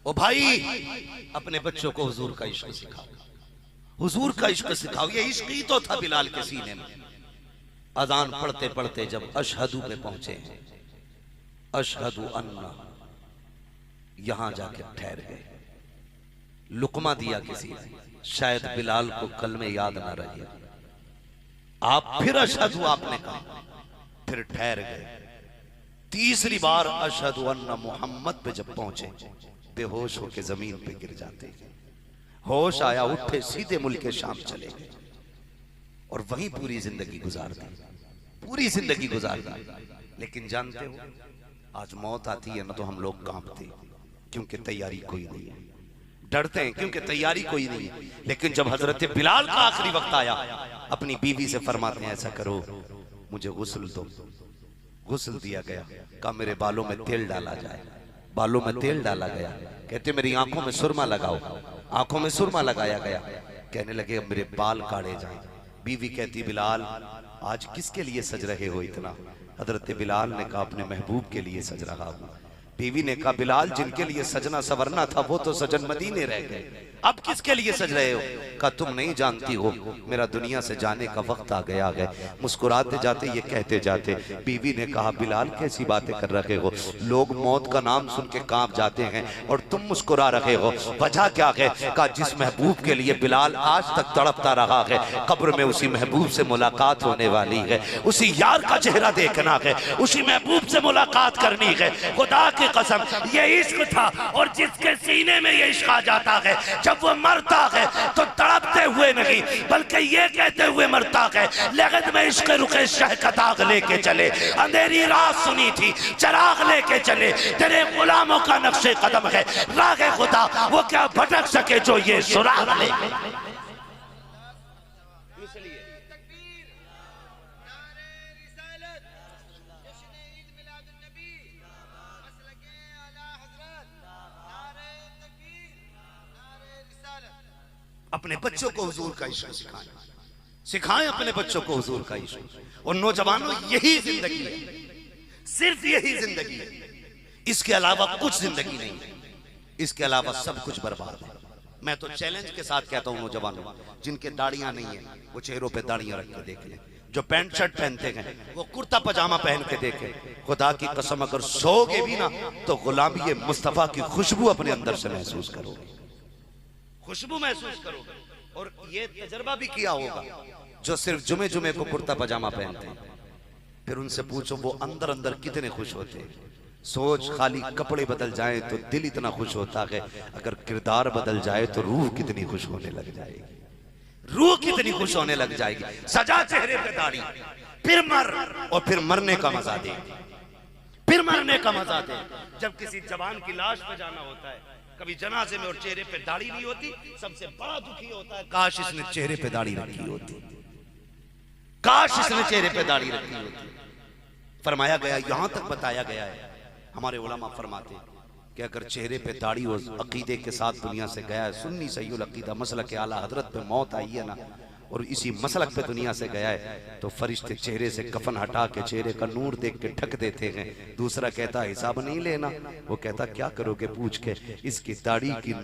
ओ भाई अपने बच्चों को हुजूर का इश्क सिखाओ, हुजूर का इश्क सिखाओ। ये इश्क ही तो था बिलाल के सीने में। अजान पढ़ते पढ़ते जब अशहदू पे पहुंचे, अशहदू अन्ना, यहां जाके ठहर गए। लुकमा दिया किसी ने, शायद बिलाल को कलमे याद ना रहे। आप फिर अशहदू आपने कहा, फिर ठहर गए। तीसरी बार अशहदु अन्ना मोहम्मद पे जब पहुंचे, बेहोश होके जमीन पे गिर जाते। होश आया, उठे, सीधे मुल्क शाम चले गए और वहीं पूरी जिंदगी गुजार दी, पूरी जिंदगी गुजार दी। लेकिन जानते हो आज मौत आती है ना तो हम लोग कांपते, क्योंकि तैयारी कोई नहीं है। डरते हैं क्योंकि तैयारी कोई नहीं है। लेकिन जब हजरत बिलाल का आखिरी वक्त आया, अपनी बीवी से फरमाते हैं ऐसा करो मुझे गुस्ल दो। गुस्ल दिया गया। कहा मेरे बालों में तेल डाला जाए। बालों में तेल डाला गया। कहते मेरी आंखों में सुरमा लगाओ। आंखों में सुरमा लगाया गया। कहने लगे अब मेरे बाल काटे जाएं। बीवी कहती बिलाल आज किसके लिए सज रहे हो इतना? हजरत बिलाल ने कहा अपने महबूब के लिए सज रहा हूं। बीवी ने कहा बिलाल जिनके लिए सजना सवरना था वो तो सजन मदीने रह गए, अब किसके लिए सज रहे हो? कहा तुम नहीं जानती हो मेरा दुनिया से जाने का वक्त आ गया है। मुस्कुराते जाते ये कहते जाते बीवी ने कहा बिलाल कैसी बातें कर रहे हो? लोग मौत का नाम सुन के कांप जाते हैं और तुम मुस्कुरा रहे हो, वजह क्या है? कहा जिस महबूब के लिए बिलाल आज तक तड़पता रहा है, कब्र में उसी महबूब से मुलाकात होने वाली है, उसी यार का चेहरा देखना है, उसी महबूब से मुलाकात करनी है। खुदा की कसम ये इश्क था, और जिसके सीने में ये इश्क आ जाता है जब वो मरता है तो तड़पते हुए नहीं बल्कि ये कहते हुए मरता है लगत में इश्क रुखे शह का दाग लेके चले, अंधेरी रात सुनी थी चराग लेके चले, तेरे गुलामों का नक्शे कदम है रागे खुदा वो क्या भटक सके जो ये सुराग ले। अपने बच्चों को हुजूर का इश्क सिखाएं, सिखाएं अपने बच्चों को हुजूर का इश्क। और नौजवानों यही जिंदगी है, सिर्फ यही जिंदगी है, इसके अलावा कुछ जिंदगी नहीं है, इसके अलावा सब कुछ बर्बाद है। मैं तो चैलेंज के साथ कहता हूं नौजवानों, जिनके दाढ़ियां नहीं है वो चेहरों पे दाढ़ियां रख के देख लें, जो पैंट शर्ट पहनते हैं वो कुर्ता पजामा पहन के देखें। खुदा की कसम अगर सोओगे भी ना तो गुलामी मुस्तफा की खुशबू अपने अंदर से महसूस करोगे, खुशबू महसूस करोगे। और ये तजर्बा भी किया होगा जो सिर्फ जुमे जुमे को कुर्ता पजामा पहनते हैं, फिर उनसे पूछो वो अंदर अंदर कितने खुश होते हैं। सोच, खाली कपड़े बदल जाए तो दिल इतना खुश होता है, अगर किरदार बदल जाए तो रूह कितनी खुश होने लग जाएगी, रूह कितनी खुश होने लग जाएगी। सजा चेहरे पे दाढ़ी, फिर मर, और फिर मरने का मजा दे, फिर मरने का मजा दे। जब किसी जवान की लाश पे जाना होता है कभी जनाजे में और चेहरे पे दाढ़ी नहीं होती, सबसे बड़ा दुखी होता है काश इसने चेहरे पे दाढ़ी रखी होती, काश इसने चेहरे पे दाढ़ी रखी होती। फरमाया गया, यहां तक बताया गया है, हमारे उलमा फरमाते कि अगर चेहरे पे दाढ़ी हो, अकीदे के साथ दुनिया से गया है, सुन्नी सहीउल अकीदा मसलक के आला हजरत पे मौत आई है ना, और इसी मसलक पे दुनिया से गया है, तो फरिश्ते चेहरे से कफन हटा के चेहरे का नूर देख के ढक देते हैं। दूसरा कहता हिसाब नहीं लेना, वो कहता क्या करोगे पूछ के, इसकी दाढ़ी की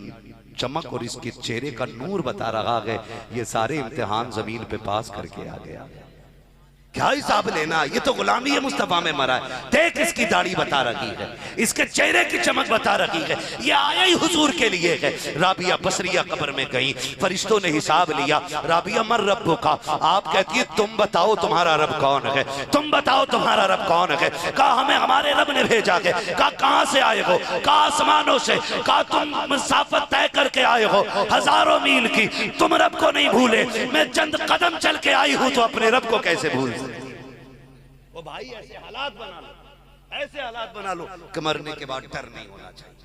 चमक और इसके चेहरे का नूर बता रहा है, ये सारे इम्तिहान जमीन पे पास करके आ गया, क्या हिसाब लेना, ये तो गुलामी है मुस्तफा में मरा है। देख इसकी दाढ़ी बता रही है, इसके चेहरे की चमक बता रही है, ये आया ही हुजूर के लिए है। राबिया बसरिया कब्र में गई, फरिश्तों ने हिसाब लिया, राबिया मर रब्बु का, आप कहती है तुम बताओ तुम्हारा रब कौन है, तुम बताओ तुम्हारा रब कौन है। कहा हमें हमारे रब ने भेजा है। कहा कहां से आए हो, कहा आसमानों से। कहा तुम मुसाफत तय करके आए हो हजारों मील की, तुम रब को नहीं भूले, मैं चंद कदम चल के आई हूं तो अपने रब को कैसे भूल। वो भाई ऐसे हालात बना लो, ऐसे हालात बना लो कि मरने के बाद डर नहीं होना चाहिए,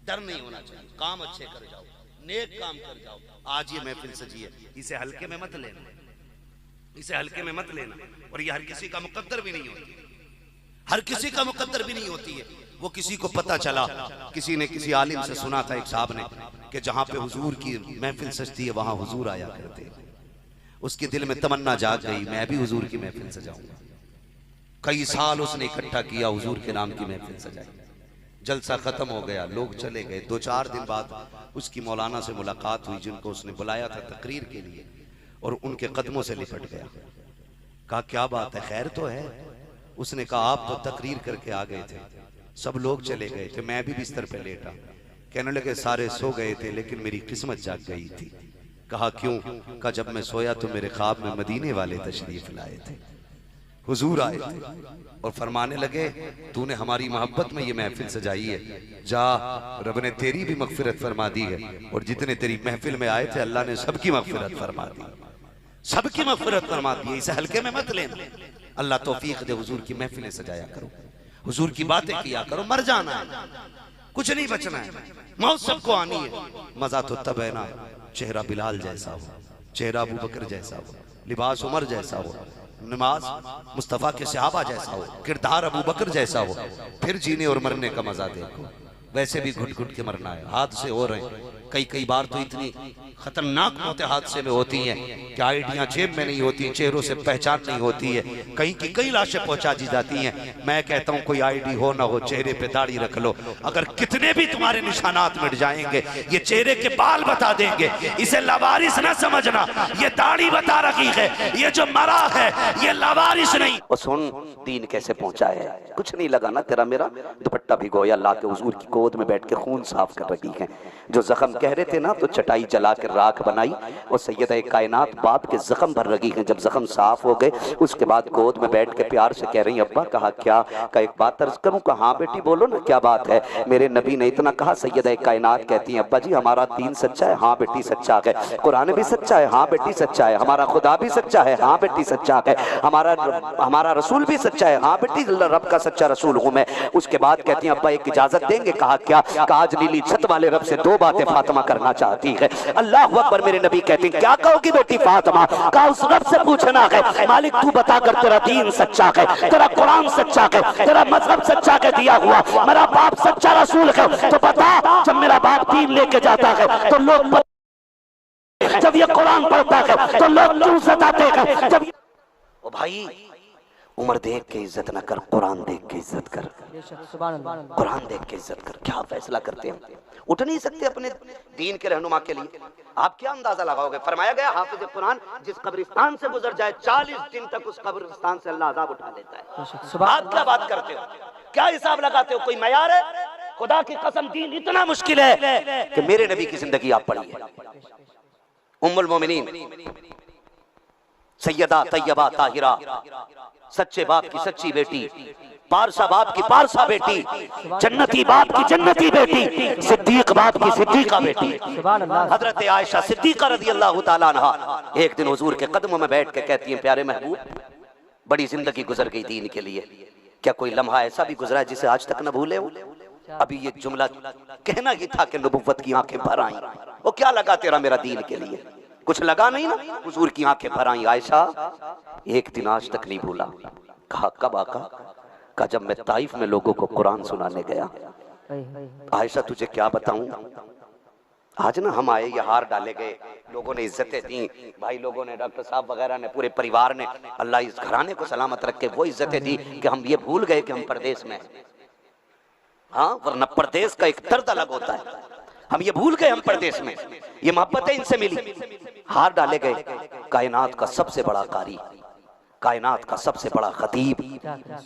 डर नहीं होना चाहिए। काम अच्छे कर जाओ, नेक काम कर जाओ। आज ये महफिल सजी है, इसे हल्के में मत लेना, इसे हल्के में मत लेना। और ये हर किसी का मुकद्दर भी नहीं होती, हर किसी का मुकद्दर भी नहीं होती है। वो किसी को पता चला, किसी ने किसी आलिम से सुना था, एक साहब ने, कि जहां पे हुजूर की महफिल सजती है वहां हुजूर आया करते हैं। उसके दिल में तमन्ना जाग गई, मैं भी हुजूर की महफिल सजाऊंगा। कई साल उसने इकट्ठा किया, हुजूर के नाम की महफिल सजाई। जलसा खत्म हो गया, लोग चले गए। 2-4 दिन बाद उसकी मौलाना से मुलाकात हुई, जिनको उसने बुलाया था तकरीर के लिए, और उनके कदमों से लिपट गया। कहा क्या बात है, खैर तो है। उसने कहा आप तो तकरीर करके आ गए थे, सब लोग चले गए थे, मैं भी बिस्तर पे लेटा। कहने लगे सारे सो गए थे लेकिन मेरी किस्मत जाग गई थी। कहा क्यों? कहा जब मैं सोया तो मेरे ख्वाब में मदीने वाले तशरीफ लाए थे, हुजूर आए थे और फरमाने लगे तूने हमारी मोहब्बत में ये महफिल सजाई है, जा रब ने तेरी भी मगफिरत फरमा दी है, और जितने तेरी महफिल में आए थे अल्लाह ने सबकी मगफिरत फरमा दी, सबकी मगफिरत फरमा दी। इसे हल्के में मत लेना। अल्लाह तौफीक दे, हुजूर की महफिलें सजाया करो, हुजूर की बातें किया करो। मर जाना है, कुछ नहीं बचना है, मौत सबको आनी है। मजा तो तब है ना चेहरा बिलाल जैसा हो, चेहरा अबू बकर जैसा हो, लिबास उमर जैसा हो, नमाज मुस्तफा के सहाबा जैसा हो, किरदार अबू बकर जैसा हो, फिर जीने और मरने का मजा देखो। वैसे भी घुट घुट के मरना है, हादसे हो रहे हैं। कई बार तो इतनी खतरनाक मौतें हादसे में होती हैं कि आईडियां जेब में नहीं होती, चेहरों से पहचान नहीं होती है, कहीं की कई लाशें पहुंचा दी जाती हैं। मैं कहता हूं कोई आईडी हो ना हो, चेहरे पे दाढ़ी रख लो, अगर कितने भी तुम्हारे निशानात मिट जाएंगे ये चेहरे के बाल बता देंगे। इसे लावारिस ना समझना, ये दाढ़ी बता रही है, ये जो मरा है ये लावारिस नहीं। और सुन दीन कैसे पहुंचा है, कुछ नहीं लगाना, तेरा मेरा दुपट्टा भिगोया, अल्लाह के हुजूर की गोद में बैठ के खून साफ कर रही है। जो जख्म कह रहे थे ना तो चटाई जला कर राख बनाई, और सैयदा कायनात बाप के जख्म भर रही हैं। जब जख्म साफ हो गए उसके बाद गोद में बैठ के प्यार से कह रही अब्बा कहा क्या, का एक बात अर्ज करूं? कहा हाँ बेटी बोलो ना, क्या बात है? मेरे नबी ने इतना कहा। सैयदा कायनात कहती हैं अब्बा जी हमारा दीन सच्चा है। हाँ बेटी सच्चा है। कुरान भी सच्चा है। हाँ बेटी सच्चा है। हमारा खुदा भी सच्चा है। हाँ बेटी सच्चा है। हमारा रसूल भी सच्चा है। हाँ बेटी रब का सच्चा रसूल हूं मैं। उसके बाद कहती हैं अब्बा एक इजाजत देंगे? कहा क्या? आज नीली छत वाले रब से 2 बातें फातिमा करना चाहती है। अल्लाह अकबर। मेरे नबी कहते हैं क्या कहोगी बेटी फातिमा? कहा उस रब से पूछना है मालिक तू बता कर तेरा दीन सच्चा है, तेरा कुरान सच्चा है, तेरा मजहब सच्चा है दिया हुआ, मेरा बाप सच्चा रसूल है, तो बता जब मेरा बाप दीन लेके जाता है तो लोग, जब ये कुरान पढ़ता है तो लोग क्यों सताते हैं? जब ओ भाई उम्र देख के इज्जत ना कर, कुरान देख के इज्जत कर, कुरान देख के इज्जत कर। क्या फैसला करते हैं, उठ नहीं सकते अपने दीन के रहनुमा के लिए। आप क्या अंदाजा लगाओगे? फरमाया गया हाफिज कुरान जिस कब्रिस्तान से गुजर जाए 40 दिन तक उस कब्रिस्तान से अल्लाह अज़ाब उठा लेता है। आप क्या बात करते हो, क्या हिसाब लगाते हो, कोई मयार है? खुदा की कसम दीन इतना मुश्किल है कि मेरे नबी की जिंदगी आप पढ़िए। उम्मुल मोमिनीन सैयदा तैयबा ताहिरा, सच्चे बाप की सच्ची बेटी, पारसा बाप की पारसा बेटी, जन्नती बाप की जन्नती बेटी, सिद्दीक बाप की सिद्दीका बेटी, हजरत आयशा सिद्दीका रज़ियल्लाहु ताला अन्हा एक दिन हुजूर के कदमों में बैठ के कहती हैं, प्यारे महबूब, बड़ी जिंदगी गुजर गई दीन के लिए, क्या कोई लम्हा ऐसा भी गुजरा है जिसे आज तक न भूले हो? अभी ये जुमला कहना ही था कि नबुव्वत की आंखें भर आई। वो क्या लगा तेरा मेरा दीन के लिए? कुछ लगा नहीं ना? हुजूर की आंखें भर आई। आयशा एक दिन आज तक नहीं भूला। कहा कब आका? कहा जब मैं ताइफ में लोगों को कुरान सुनाने गया। आयशा तुझे क्या बताऊं, आज ना हम आए, ये हार डाले गए, लोगों ने इज्जतें दी, भाई लोगों ने, डॉक्टर साहब वगैरह ने, पूरे परिवार ने, अल्लाह इस घराने को सलामत रखे, वो इज्जतें दी कि हम ये भूल गए कि हम परदेश में। हाँ, वरना परदेश का एक दर्द अलग होता है, हम ये भूल गए हम परदेश में, ये मोहब्बतें इनसे मिली। हार डाले गए। कायनात का सबसे बड़ा कारी, कायनात का सबसे बड़ा खतीब,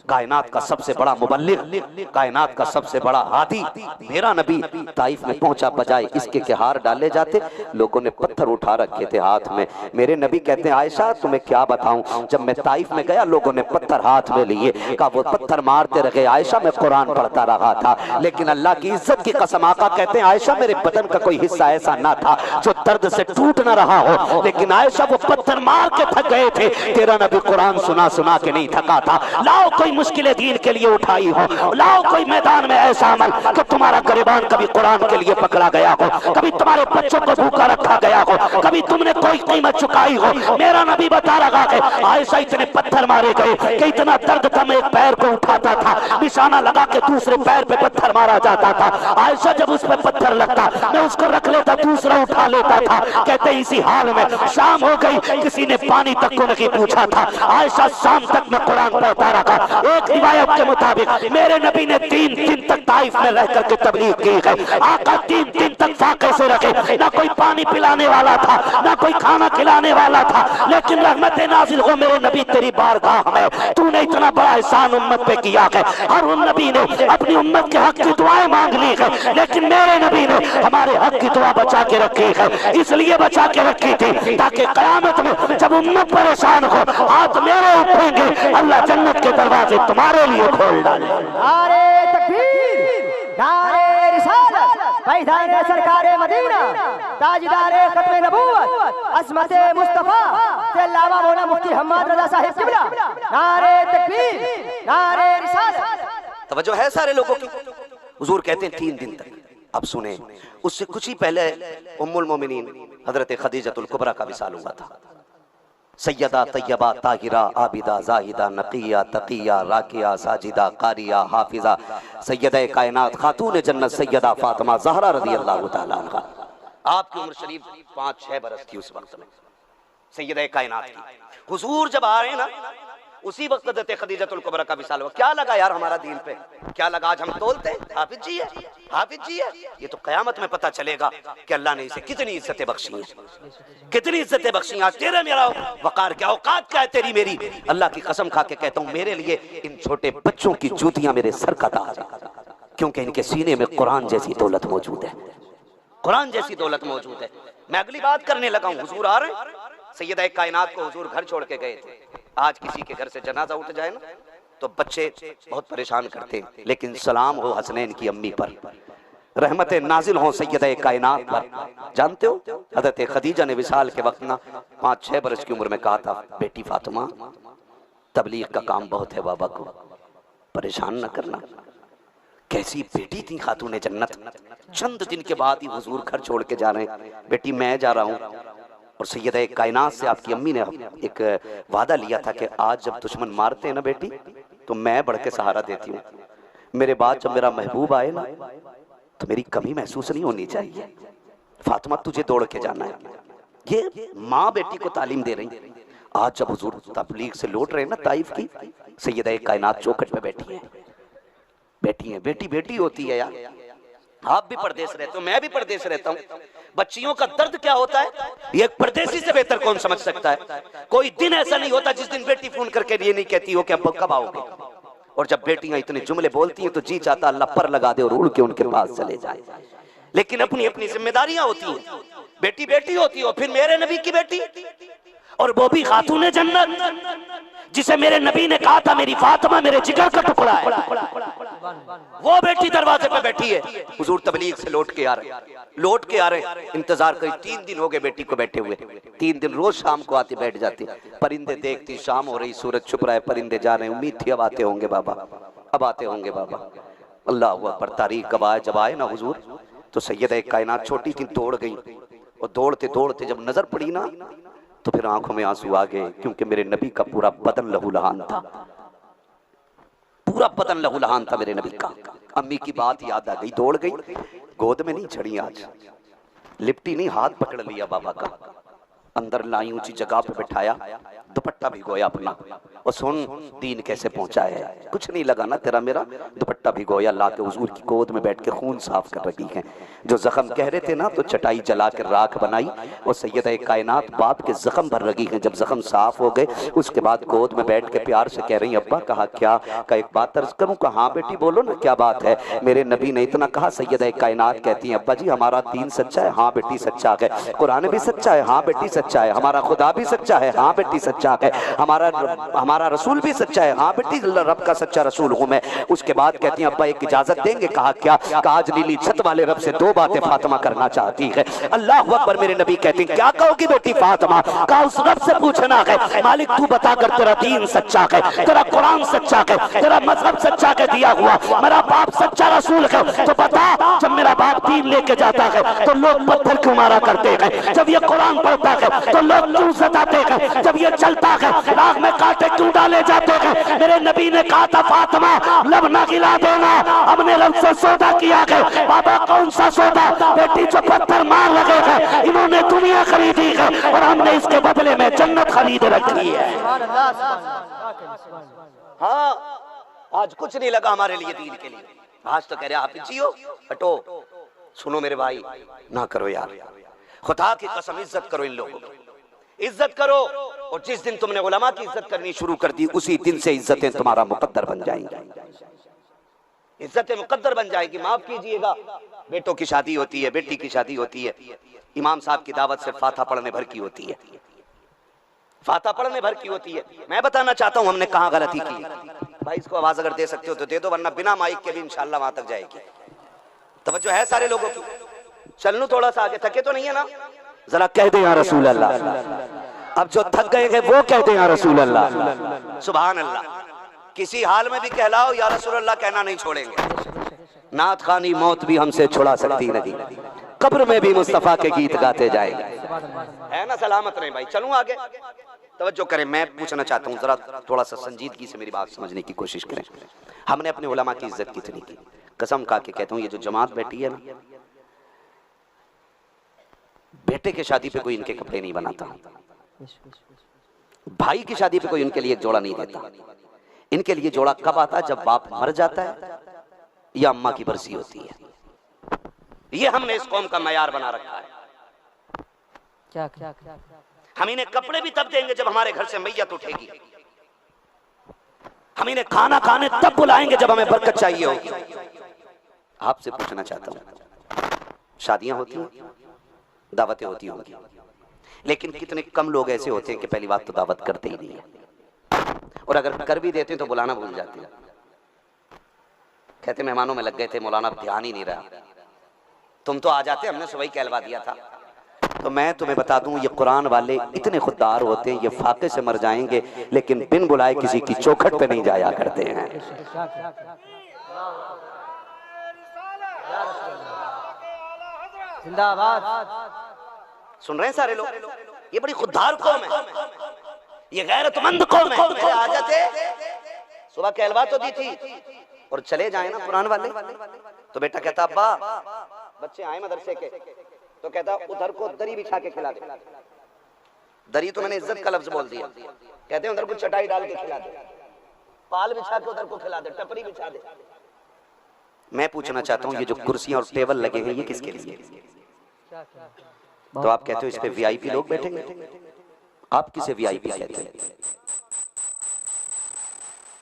कायनात का सबसे बड़ा मुबल्लिग, कायनात का सबसे बड़ा हादी मेरा नबी ताइफ में पहुंचा, बजाय इसके के हार डाले जाते। लोगों ने पत्थर उठा रखे थे हाथ में। मेरे नबी कहते हैं आयशा तुम्हें क्या बताऊं, जब मैं ताइफ में गया लोगों ने पत्थर हाथ में लिए, कहा वो पत्थर मारते रहे आयशा, मैं कुरान पढ़ता रहा था, लेकिन अल्लाह की इज्जत की कसम आका कहते हैं आयशा मेरे बदन का कोई हिस्सा ऐसा ना था जो दर्द से टूट ना रहा हो, लेकिन आयशा वो पत्थर मार के थक गए थे, तेरा नबी कुरान सुना सुना के नहीं थका था। लाओ कोई मुश्किलें दीन के लिए उठाई हो, लाओ कोई मैदान में ऐसा अमल कि तुम्हारा गरिबान कभी कुरान के लिए पकड़ा गया हो, कभी तुम्हारे बच्चों को भूखा रखा गया हो, कभी तुमने कोई कीमत चुकाई हो। मेरा नबी बता रहा है आयशा इतने पत्थर मारे गए कि इतना दर्द था, मैं एक पैर को उठाता था, निशाना लगा के दूसरे पैर पे पत्थर मारा जाता था। आयशा जब उस पर पत्थर लगता मैं उसको रख लेता, दूसरा उठा लेता था। कहते इसी हाल में शाम हो गई, किसी ने पानी तक को नहीं पूछा था, आयशा शाम तक मैं कुरान पढ़ता रहा। एक रिवायत के मुताबिक मेरे नबी ने 3 दिन तक ताइफ में रह करके तबलीग की है। आका 3 दिन तक फाके से रखे, ना कोई पानी पिलाने वाला था, ना कोई खाना खिलाने वाला था, लेकिन रहमत नाजिल हो मेरे नबी तेरी बारगाह में, तूने इतना बड़ा एहसान उम्मत पे किया है। हर उन नबी ने अपनी उम्मत के हक की दुआएं मांग ली है, लेकिन मेरे नबी ने हमारे हक की दुआ बचा के रखी है। इसलिए बचा के रखी थी ताकि कयामत में जब उम्मत परेशान हो, हाथ मेरे उठेंगे, अल्लाह जन्नत के दरवाजे तुम्हारे लिए खोल डाले। नारे तकबीर, नारे रिसालत, पैदाने सरकारे मदीना, ताजदारे खत्मे नबूवत, अस्मते मुस्तफा के अलावा मौला मुफ्ती हम्माद रजा साहिब किबला। नारे तकबीर, नारे रिसालत। तवज्जो है सारे लोगों की। हुजूर कहते हैं 3 दिन तक। अब सुने, उससे कुछ ही पहले उम्मुल मोमिनीन हजरत खदीजतुल कुबरा का विसाल हुआ था। सैयदा तैयबा ताहिरा आबिदा जाहिदा नकिया तकिया राकिया साजिदा कारिया हाफिजा सैयदा कायनात खातून जन्नत सैयदा फातिमा ज़हरा रज़ियल्लाहु ताला अन्हा। आपकी उम्र शरीफ 5-6 बरस थी उस वक्त में, सैयदा कायनात की। हुजूर जब आ रहे हैं ना, उसी वक्त हज़रत खदीजतुल कुबरा का विसाल हुआ। क्या लगा यार हमारा दीन पे, क्या लगा आज हम तोलते हाफिज जी है, हाफिज जी है। ये तो कयामत में पता चलेगा कि अल्लाह ने इसे कितनी इज्जतें बख्शी हैं, कितनी इज्जतें बख्शी। आज तेरा मेरा वकार क्या, औकात क्या है तेरी मेरी। अल्लाह की कसम खा के कहता हूँ मेरे लिए इन छोटे बच्चों की जूतियां मेरे सर का ताज है, क्योंकि इनके सीने में कुरान जैसी दौलत मौजूद है, कुरान जैसी दौलत मौजूद है। मैं अगली बात करने लगा हूँ। हुजूर आ रहे हैं, सैयदा कायनात को हुजूर घर छोड़ के गए थे। आज किसी के घर से जनाजा उठ जाए ना तो बच्चे बहुत परेशान करते हैं, लेकिन सलाम हो हसनैन की अम्मी पर, रहमत नाजिल हो सैयदा कायनात पर। जानते हो हजरत खदीजा ने विसाल के वक्त ना 5-6 बरस की उम्र में कहा था, बेटी फातिमा तबलीग का काम बहुत है, बाबा को परेशान न करना। कैसी बेटी थी खातून जन्नत। चंद दिन के बाद ही हुजूर घर छोड़ के जा रहे हैं, बेटी मैं जा रहा हूँ। और सैयदा कायनात से आपकी अम्मी ने एक वादा लिया था कि आज जब दुश्मन मारते हैं ना बेटी, तो मैं बढ़ के सहारा देती हूँ। मेरे बाद जब मेरा महबूब आए ना तो मेरी कमी महसूस नहीं होनी चाहिए। फातिमा तुझे दौड़ के जाना है। ये माँ बेटी को तालीम दे रही। आज जब हुजूर तबलीग से लौट रहे हैं ना ताइफ की, सैयदा कायनात चौखट पे बैठी है, बेटी बेटी होती है यार। आप भी परदेश रहते हो, मैं भी परदेश रहता हूँ। बच्चियों का दर्द क्या होता है ये एक परदेसी से बेहतर कौन समझ सकता है। कोई दिन ऐसा नहीं होता जिस दिन बेटी फोन करके ये नहीं कहती हो कि अब कब आओगे। और जब बेटियां इतने जुमले बोलती हैं तो जी चाहता अल्लाह पर लगा दे और उड़ के उनके पास चले जाए। लेकिन अपनी अपनी जिम्मेदारियां होती हैं। बेटी बेटी होती हो, फिर मेरे नबी की बेटी और वो भी खातूने जन्नत, जिसे मेरे नबी ने कहा था मेरी फातिमा मेरे जिगर का टुकड़ा है, वो बेटी दरवाजे पे बैठी है। हुजूर तबलीग से लौट के आ रहे, इंतजार करी। 3 दिन हो गए बेटी को बैठे हुए। 3 दिन रोज शाम को आती बैठ जाती, परिंदे देखती, शाम हो रही, सूरज छुप रहा है, परिंदे जा रहे हैं, उम्मीद थी अब आते होंगे बाबा, अब आते होंगे बाबा। अल्लाह अकबर, तारीख कब आए, जब आए ना हुजूर तो सैयदा कायनात छोटी थी, दौड़ गई। और दौड़ते दौड़ते जब नजर पड़ी ना तो फिर आंखों में आंसू आ गए, क्योंकि मेरे नबी का पूरा बदन लहूलहान था, पूरा बदन लहूलहान था मेरे नबी का। अम्मी की बात याद आ गई, दौड़ गई, गोद में नहीं चढ़ी आज, लिपटी नहीं, हाथ पकड़ लिया बाबा का, अंदर लाई, ऊंची जगह पे बिठाया, दुपट्टा भिगोया अपना, और सुन दीन कैसे पहुंचा है, कुछ नहीं लगा ना तेरा मेरा, दुपट्टा भिगोया, ला के हुजूर की गोद में बैठ के खून साफ कर रही है। जो जख्म कह रहे थे ना तो चटाई जला कर राख बनाई, और सैयदा कायनात बाप के जख्म भर रही हैं। जब जख्म साफ हो गए उसके बाद गोद में बैठ के प्यार से कह रही, अब्बा कहा क्या, का एक बात अर्ज करूं, कहा हाँ बेटी बोलो ना क्या बात है। मेरे नबी ने इतना कहा, सैयदा कायनात कहती है अब्बा जी हमारा दीन सच्चा है, हाँ बेटी सच्चा है, कुरान भी सच्चा है, हाँ बेटी सच्चा है, हमारा खुदा भी सच्चा है, हाँ बेटी सच्चा है, हमारा रसूल भी सच्चा है, हाँ बेटी रब का सच्चा रसूल हूं मैं। उसके बाद कहती हैं अब्बा एक इजाजत देंगे, कहा क्या, कहा आज नीली छत वाले रब से 2 बातें फातिमा करना चाहती है। अल्लाह अकबर, मेरे नबी कहती हैं क्या कहोगी बेटी फातिमा, कहा उस रब से पूछना है मालिक तू बता कर तेरा दीन सच्चा है, तेरा कुरान सच्चा है, तेरा मजहब सच्चा है दिया हुआ, मेरा बाप सच्चा रसूल है, तो बता जब मेरा बाप दीन लेके जाता है तो लोग पत्थर क्यों मारा करते हैं, जब ये कुरान पढ़ता है तो लोग क्यों सताते हैं, जब ये चलता है राह में कांटे क्यों डाले जाते हैं। मेरे नबी ने कहा था फातिमा लब ना गिला देना, हमने रब से सौदा किया है। बाबा कौन सा सौदा, बेटी जो पत्थर मार लगे हैं, इन्होंने दुनिया खरीदी है और हमने इसके बदले में जन्नत खरीद रखी है। हाँ आज कुछ नहीं लगा हमारे लिए दीन के लिए, आज तो कह रहे आप जियो हटो। सुनो मेरे भाई, ना करो यार, खुदा की कसम इज्जत करो, इन लोगों की इज्जत करो। और जिस दिन तुमने उलमा की इज्जत करनी शुरू कर दी उसी दिन से इज्जतें तुम्हारा मुकद्दर बन जाएंगी, इज्जतें मुकद्दर बन जाएगी। माफ कीजिएगा, बेटों की शादी होती है, बेटी की शादी होती है, इमाम साहब की दावत से फाता पढ़ने भर की होती है, फाता पढ़ने भर की होती है। मैं बताना चाहता हूं हमने कहां गलती की। भाई इसको आवाज अगर दे सकते हो तो दे दो, वरना बिना माइक के भी इंशाल्लाह वहां तक जाएगी। तवज्जो है सारे लोगों की, चल लूं थोड़ा सा आगे, थके तो नहीं है ना, जरा कह दे या रसूल अल्लाह। अब जो थक गए हैं वो कह दे या रसूल अल्लाह, सुभान अल्लाह। किसी हाल में भी कहलाओ या रसूल अल्लाह कहना नहीं छोड़ेंगे। नात खानी मौत भी हमसे छुड़ा सकती नहीं, कब्र में भी मुस्तफा के गीत गाते जाएंगे, है ना। सलामत रहे भाई, चलूं आगे, तवज्जो करें। मैं पूछना चाहता हूं, जरा थोड़ा सा संजीदगी से मेरी बात समझने की कोशिश करें। हमने अपने उलमा की इज्जत कितनी की, कसम खा के कहता हूं, ये जो जमात बैठी है ना, बेटे के शादी पे कोई इनके कपड़े नहीं बनाता, भाई की शादी पे कोई इनके लिए एक जोड़ा नहीं देता। इनके लिए जोड़ा कब आता है, जब बाप मर जाता है या अम्मा की बरसी होती है। ये हमने इस कौम का मयार बना रखा है। क्या क्या क्या हम इन्हें कपड़े भी तब देंगे जब हमारे घर से मैयत उठेगी, हम इन्हें खाना खाने तब बुलाएंगे जब हमें बरकत चाहिए होगी। आपसे पूछना चाहता हूं, शादियां होती हैं, दावतें होती होंगी, लेकिन कितने कम लोग ऐसे होते हैं कि पहली बात तो दावत करते ही नहीं है, और अगर कर भी देते हैं तो बुलाना भूल जाते हैं। कहते मेहमानों में लग गए थे, मौलाना ध्यान ही नहीं रहा, तुम तो आ जाते, हमने सुबह कहलवा दिया था। तो मैं तुम्हें बता दूं, ये कुरान वाले इतने खुददार होते हैं, ये फाके से मर जाएंगे लेकिन बिन बुलाए किसी की चौखट पे नहीं जाया करते हैं। जिंदाबाद। सुन रहे हैं सारे लोग, ये बड़ी खुददार कौम है, ये गैरतमंद कौम है। आ जाते सुबह कहलवा तो दी थी और चले जाए ना कुरान वाले, तो बेटा कहता अब्बा बच्चे आए मदरसे के, तो कहता उधर को दरी बिछा के खिला दे, दरी तो मैंने इज्जत का लफ्ज बोल दिया। कहते हैं उधर को चटाई डाल के खिला दे, पाल बिछा के उधर को खिला दे, टपरी बिछा दे। मैं पूछना चाहता हूँ ये जो कुर्सियां और टेबल लगे हैं ये किसके लिए? तो आप कहते हो इस पे वीआईपी लोग बैठेंगे। आप किसे वीआईपी कहते हैं?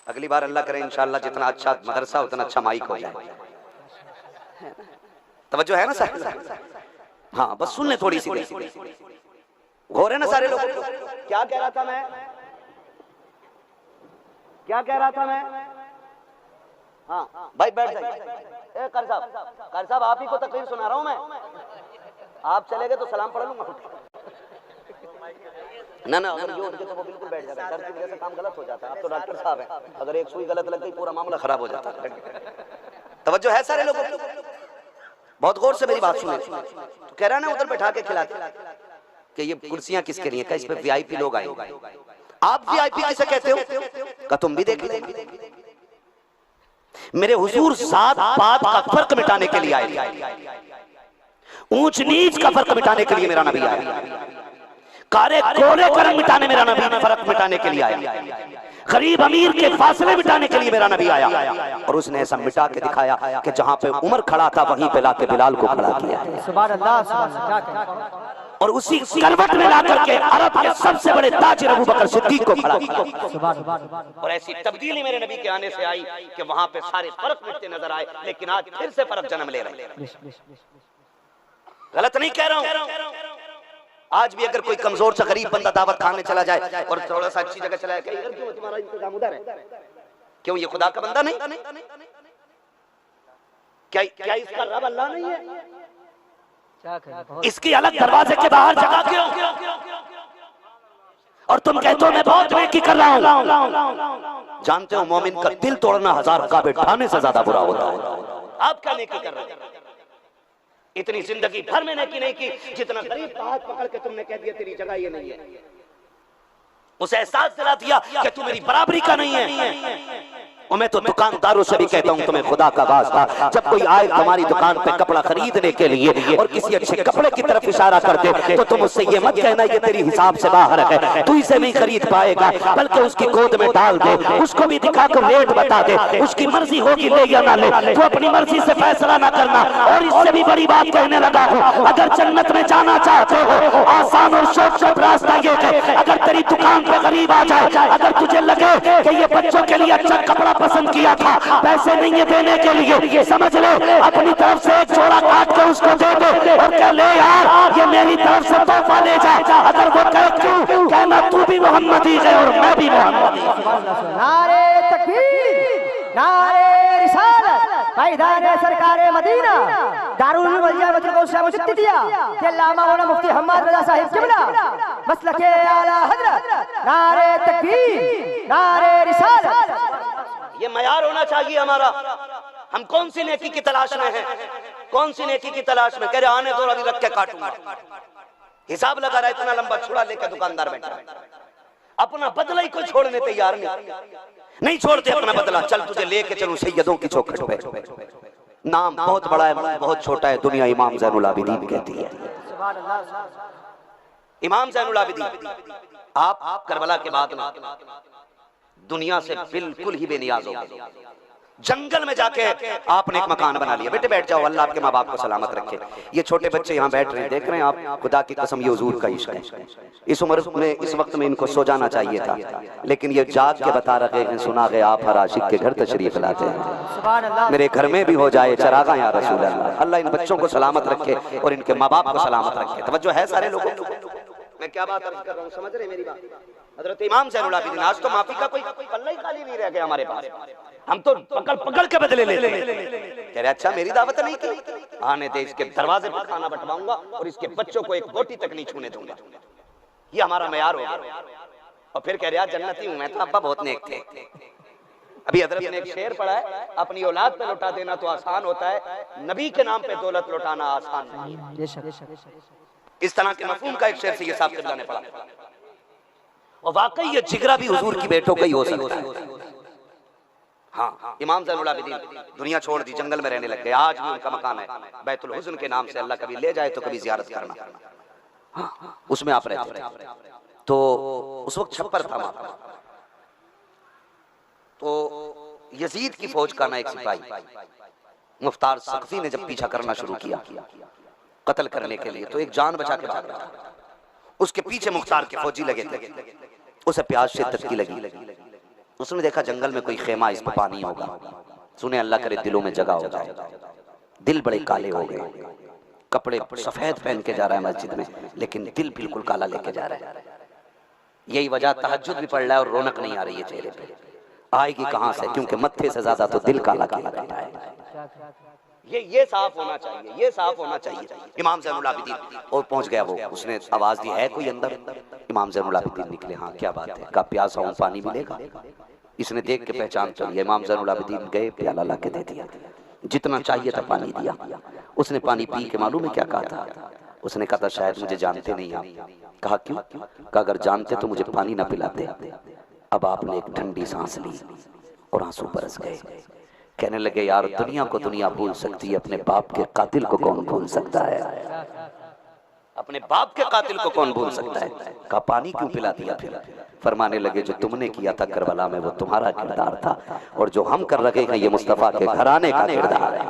अगली बार अल्लाह करे इंशाअल्लाह जितना अच्छा मदरसा उतना अच्छा माइक हो जाए। तवज्जो है ना सारे? हाँ बस सुन ले थोड़ी सी, गौर है ना सारे लोग? क्या कह रहा था मैं? क्या कह रहा था मैं? हाँ भाई बैठ जाइए। कर साहब आप ही को तकरीर सुना रहा हूं मैं। आप चले गए तो सलाम पढ़ लूंगा। ना अगर ये उठ के तो वो बिल्कुल बैठ जाता है। डर की वजह से काम गलत हो जाता है। आप तो डॉक्टर साहब हैं, अगर एक सुई गलत लग गई पूरा मामला खराब हो जाता है। तवज्जो है सारे लोगों? बहुत गौर से मेरी बात सुने। तो कह रहा ना उधर बैठा के खिलाते कि ये कुर्सियां किसके लिए? इस पे वीआईपी लोग आएंगे। आप वीआईपी किसे कहते हो? का तुम भी देख लेंगे। मेरे हुजूर सात बात का फर्क मिटाने के लिए आए, ऊंच नीच का फर्क मिटाने के लिए मेरा नबी आया, कारे कोरे का रंग मिटाने मेरा नबी फर्क मिटाने के लिए आया, गरीब अमीर के फासले मिटाने के लिए मेरा नबी आया। और उसने ऐसा मिटा के दिखाया कि जहां पे उमर खड़ा था वहीं पे लाके बिलाल को खड़ा किया। सुभान अल्लाह, सुभान अल्लाह। और उसी करवट में ला करके अरब के सबसे बड़े ताजिर अबू बकर सिद्दीक को खड़ा किया। और ऐसी तब्दीली मेरे नबी के आने से आई कि वहां पे सारे फर्क मिटते नजर आए। लेकिन आज फिर से फर्क जन्म ले रहे हैं। गलत नहीं कह रहा हूं। आज भी अगर कोई कमजोर सा गरीब बंदा दावत खाने चला जाए और थोड़ा सा अच्छी जगह चला जाए, क्यों तुम्हारा इंतजाम उधर है? क्यों ये खुदा का बंदा नहीं? क्या इसका रब अल्लाह नहीं है? इसकी अलग दरवाजे के बाहर जगह क्यों? और तुम कहते हो मैं बहुत नेकी कर रहा हूं। जानते हो मोमिन का दिल तोड़ना 1000 काबे ढाने से ज्यादा बुरा होता है। आप क्या नेकी कर रहे हैं? इतनी जिंदगी भर में नेकी नहीं की जितना गरीब का हाथ पकड़ के तुमने कह दिया तेरी जगह ये नहीं है। उसे एहसास दिला दिया कि तू मेरी बराबरी का नहीं है। और मैं तो दुकानदारों से भी कहता हूं तुम्हें खुदा का वास्ता, जब कोई आए तुम्हारी दुकान पे कपड़ा खरीदने के लिए और किसी अच्छे कपड़े की तरफ इशारा करते तो तुम उससे ये मत कहना ये तेरी हिसाब से बाहर है, तू इसे नहीं खरीद पाएगा, बल्कि उसकी गोद में डाल दे, उसको भी दिखाकर रेट बता दे, उसकी मर्जी होगी ले या ना ले, तू अपनी मर्जी से फैसला ना करना। और इससे भी बड़ी बात कहने लगा हूं, अगर जन्नत में जाना चाहते हो आसान और शौक रास्ता ये है, अगर तेरी दुकान पे गरीब आ जाए, अगर तुझे लगे कि ये बच्चों के लिए अच्छा कपड़ा पसंद किया था, पैसे नहीं है देने के लिए, समझ ले अपनी तरफ से एक जोड़ा काट के उसको दे दे और कह ले यार ये मेरी तरफ से तोहफा ले जा। अगर वो कहे क्यों, कहना तू भी मोहम्मदी है और मैं भी मोहम्मदी। नारे तकबीर, नारे रिसालत, पैदाने सरकारे मदीना, दारुल उलूम वल मदरसा दिया के लामा मौलाना मुफ्ती हम्माद रजा साहिब किबला, मसलके आला हजरत, नारे तकबीर, नारे रिसालत। ये मयार होना चाहिए हमारा। हम कौन सी नेकी की तलाश में हैं? कौन सी नेकी की तलाश में? कह रहे आने दो अभी रख के काटूंगा। हिसाब लगा रहा है, इतना लंबा छुड़ा लेकर दुकानदार बैठा, अपना बदला ही कोई छोड़ने तैयार नहीं छोड़ते अपना बदला। चल तुझे लेके चलूं सैयदों की चौखट पे। नाम बहुत बड़ा है बहुत छोटा है, दुनिया इमाम ज़ैनुल आबिदीन कहती है। इमाम ज़ैनुल आबिदीन आप करबला के बाद में दुनिया से बिल्कुल ही बेनियाज हो गए। जंगल में जाके आपने एक मकान बना लिया। बेटे बैठ जाओ, अल्लाह आपके माँ बाप को सलामत रखे। ये छोटे बच्चे यहाँ बैठ रहे हैं, देख रहे हैं आप, खुदा की कसम ये हुजूर का इश्क है। इस उम्र में इस वक्त में इनको सो जाना चाहिए था, लेकिन ये जाग के बता रहे हैं, सुना गए आप हर आशिक के घर तशरीफ लाते हैं। मेरे घर में भी हो जाए चरागा या रसूल अल्लाह। अल्लाह इन बच्चों को सलामत रखे और इनके माँ बाप को सलामत रखे। तवज्जो है सारे लोगों को? मैं क्या बात कर रहा हूँ, समझ रहे मेरी बात? हजरत इमाम ज़ैनुल आबिदीन, आज तो माफी का कोई पल्ला ही खाली नहीं रह गया हमारे पास। हम तो पकड़ के बदले लेते हैं। कह रहे अच्छा मेरी दावत नहीं की, आने दे, इसके दरवाजे पर खाना बंटवाऊंगा और इसके बच्चों को एक बोटी तक नहीं छूने दूंगा। ये हमारा मयार हो गया। और फिर कह रहे जन्नती हूं मैं, तो अब्बा बहुत नेक थे। अभी हजरत ने एक शेर पढ़ा है, अपनी औलाद पे लौटा देना तो आसान होता है, नबी के नाम पे दौलत लौटाना आसान नहीं। इस तरह के मफहूम का एक शेर से ये साहब किबला ने पढ़ा। और वाकई ये जिगरा भी हुजूर की बेटों का ही हो सकता है। हाँ, इमाम ज़ैनुल आबिदीन दुनिया छोड़ दी, जंगल में रहने लग गए। आज भी उनका मकान है बैतुल हुस्न के नाम से, अल्लाह कभी ले जाए तो कभी जियारत करना। हाँ, उसमें आप रहते। तो उस वक्त छप्पर था वहां, तो यजीद की फौज का ना एक सिपाही मुख्तार सकफी ने जब पीछा करना शुरू किया कत्ल करने के लिए, तो एक जान बचा के भाग रहा था। उसके पीछे मुख्तार के फौजी लगे थे, उसे प्यास शिद्दत की लगी। उसने देखा जंगल में कोई खेमा, इस पर पानी होगा। सुने अल्लाह करे दिलों में जगह हो जाए। दिल बड़े काले हो गए, कपड़े सफेद पहन के जा रहा है मस्जिद में, लेकिन दिल बिल्कुल काला लेके जा रहा है। यही वजह तहज्जुद भी पड़ रहा है और रौनक नहीं आ रही है चेहरे पे। आएगी कहां से? क्योंकि मत्थे से ज्यादा तो दिल काला काला बैठा है। ये साफ होना चाहिए, ये साफ होना चाहिए। इमाम ज़ैनुल आबिदीन और पहुंच गया वो, उसने आवाज दी, है कोई अंदर? इमाम ज़ैनुल आबिदीन निकले। हाँ क्या बात है? का प्यासा हूं, पानी मिलेगा? इसने देख के पहचान कर लिया। इमाम ज़ैनुल आबिदीन गए, प्याला ला के दे दिया, जितना चाहिए था पानी दिया। उसने पानी पी के मालूम है क्या कहा था? उसने कहा था शायद मुझे जानते नहीं आप। कहा क्यों? कहा अगर जानते तो मुझे पानी ना पिलाते। अब आपने एक ठंडी सांस ली और आंसू बरस गए। कहने लगे यार दुनिया को दुनिया भूल सकती है, अपने बाप के कातिल को कौन भूल सकता है? अपने बाप के कातिल को कौन भूल सकता है? कहा पानी क्यों पिला दिया? फिर फरमाने लगे जो तुमने किया था करबला में वो तुम्हारा किरदार था, और जो हम कर रहे हैं ये मुस्तफा के घराने का किरदार है,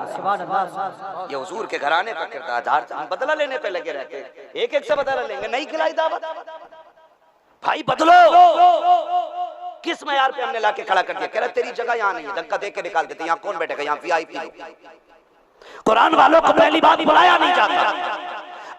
ये हुजूर के घराने का किरदार। हम बदला लेने पे लगे रहते हैं, एक एक से बदला लेंगे। नहीं खिलाई दावत, भाई बदलो। किस मयार पे हमने लाके खड़ा कर दिया? कह रहा तेरी जगह यहाँ नहीं है, धक्का दे के निकाल देते। यहाँ कौन बैठेगा? यहाँ वीआईपी। कुरान वालों को पहली बात बुलाया नहीं जाता,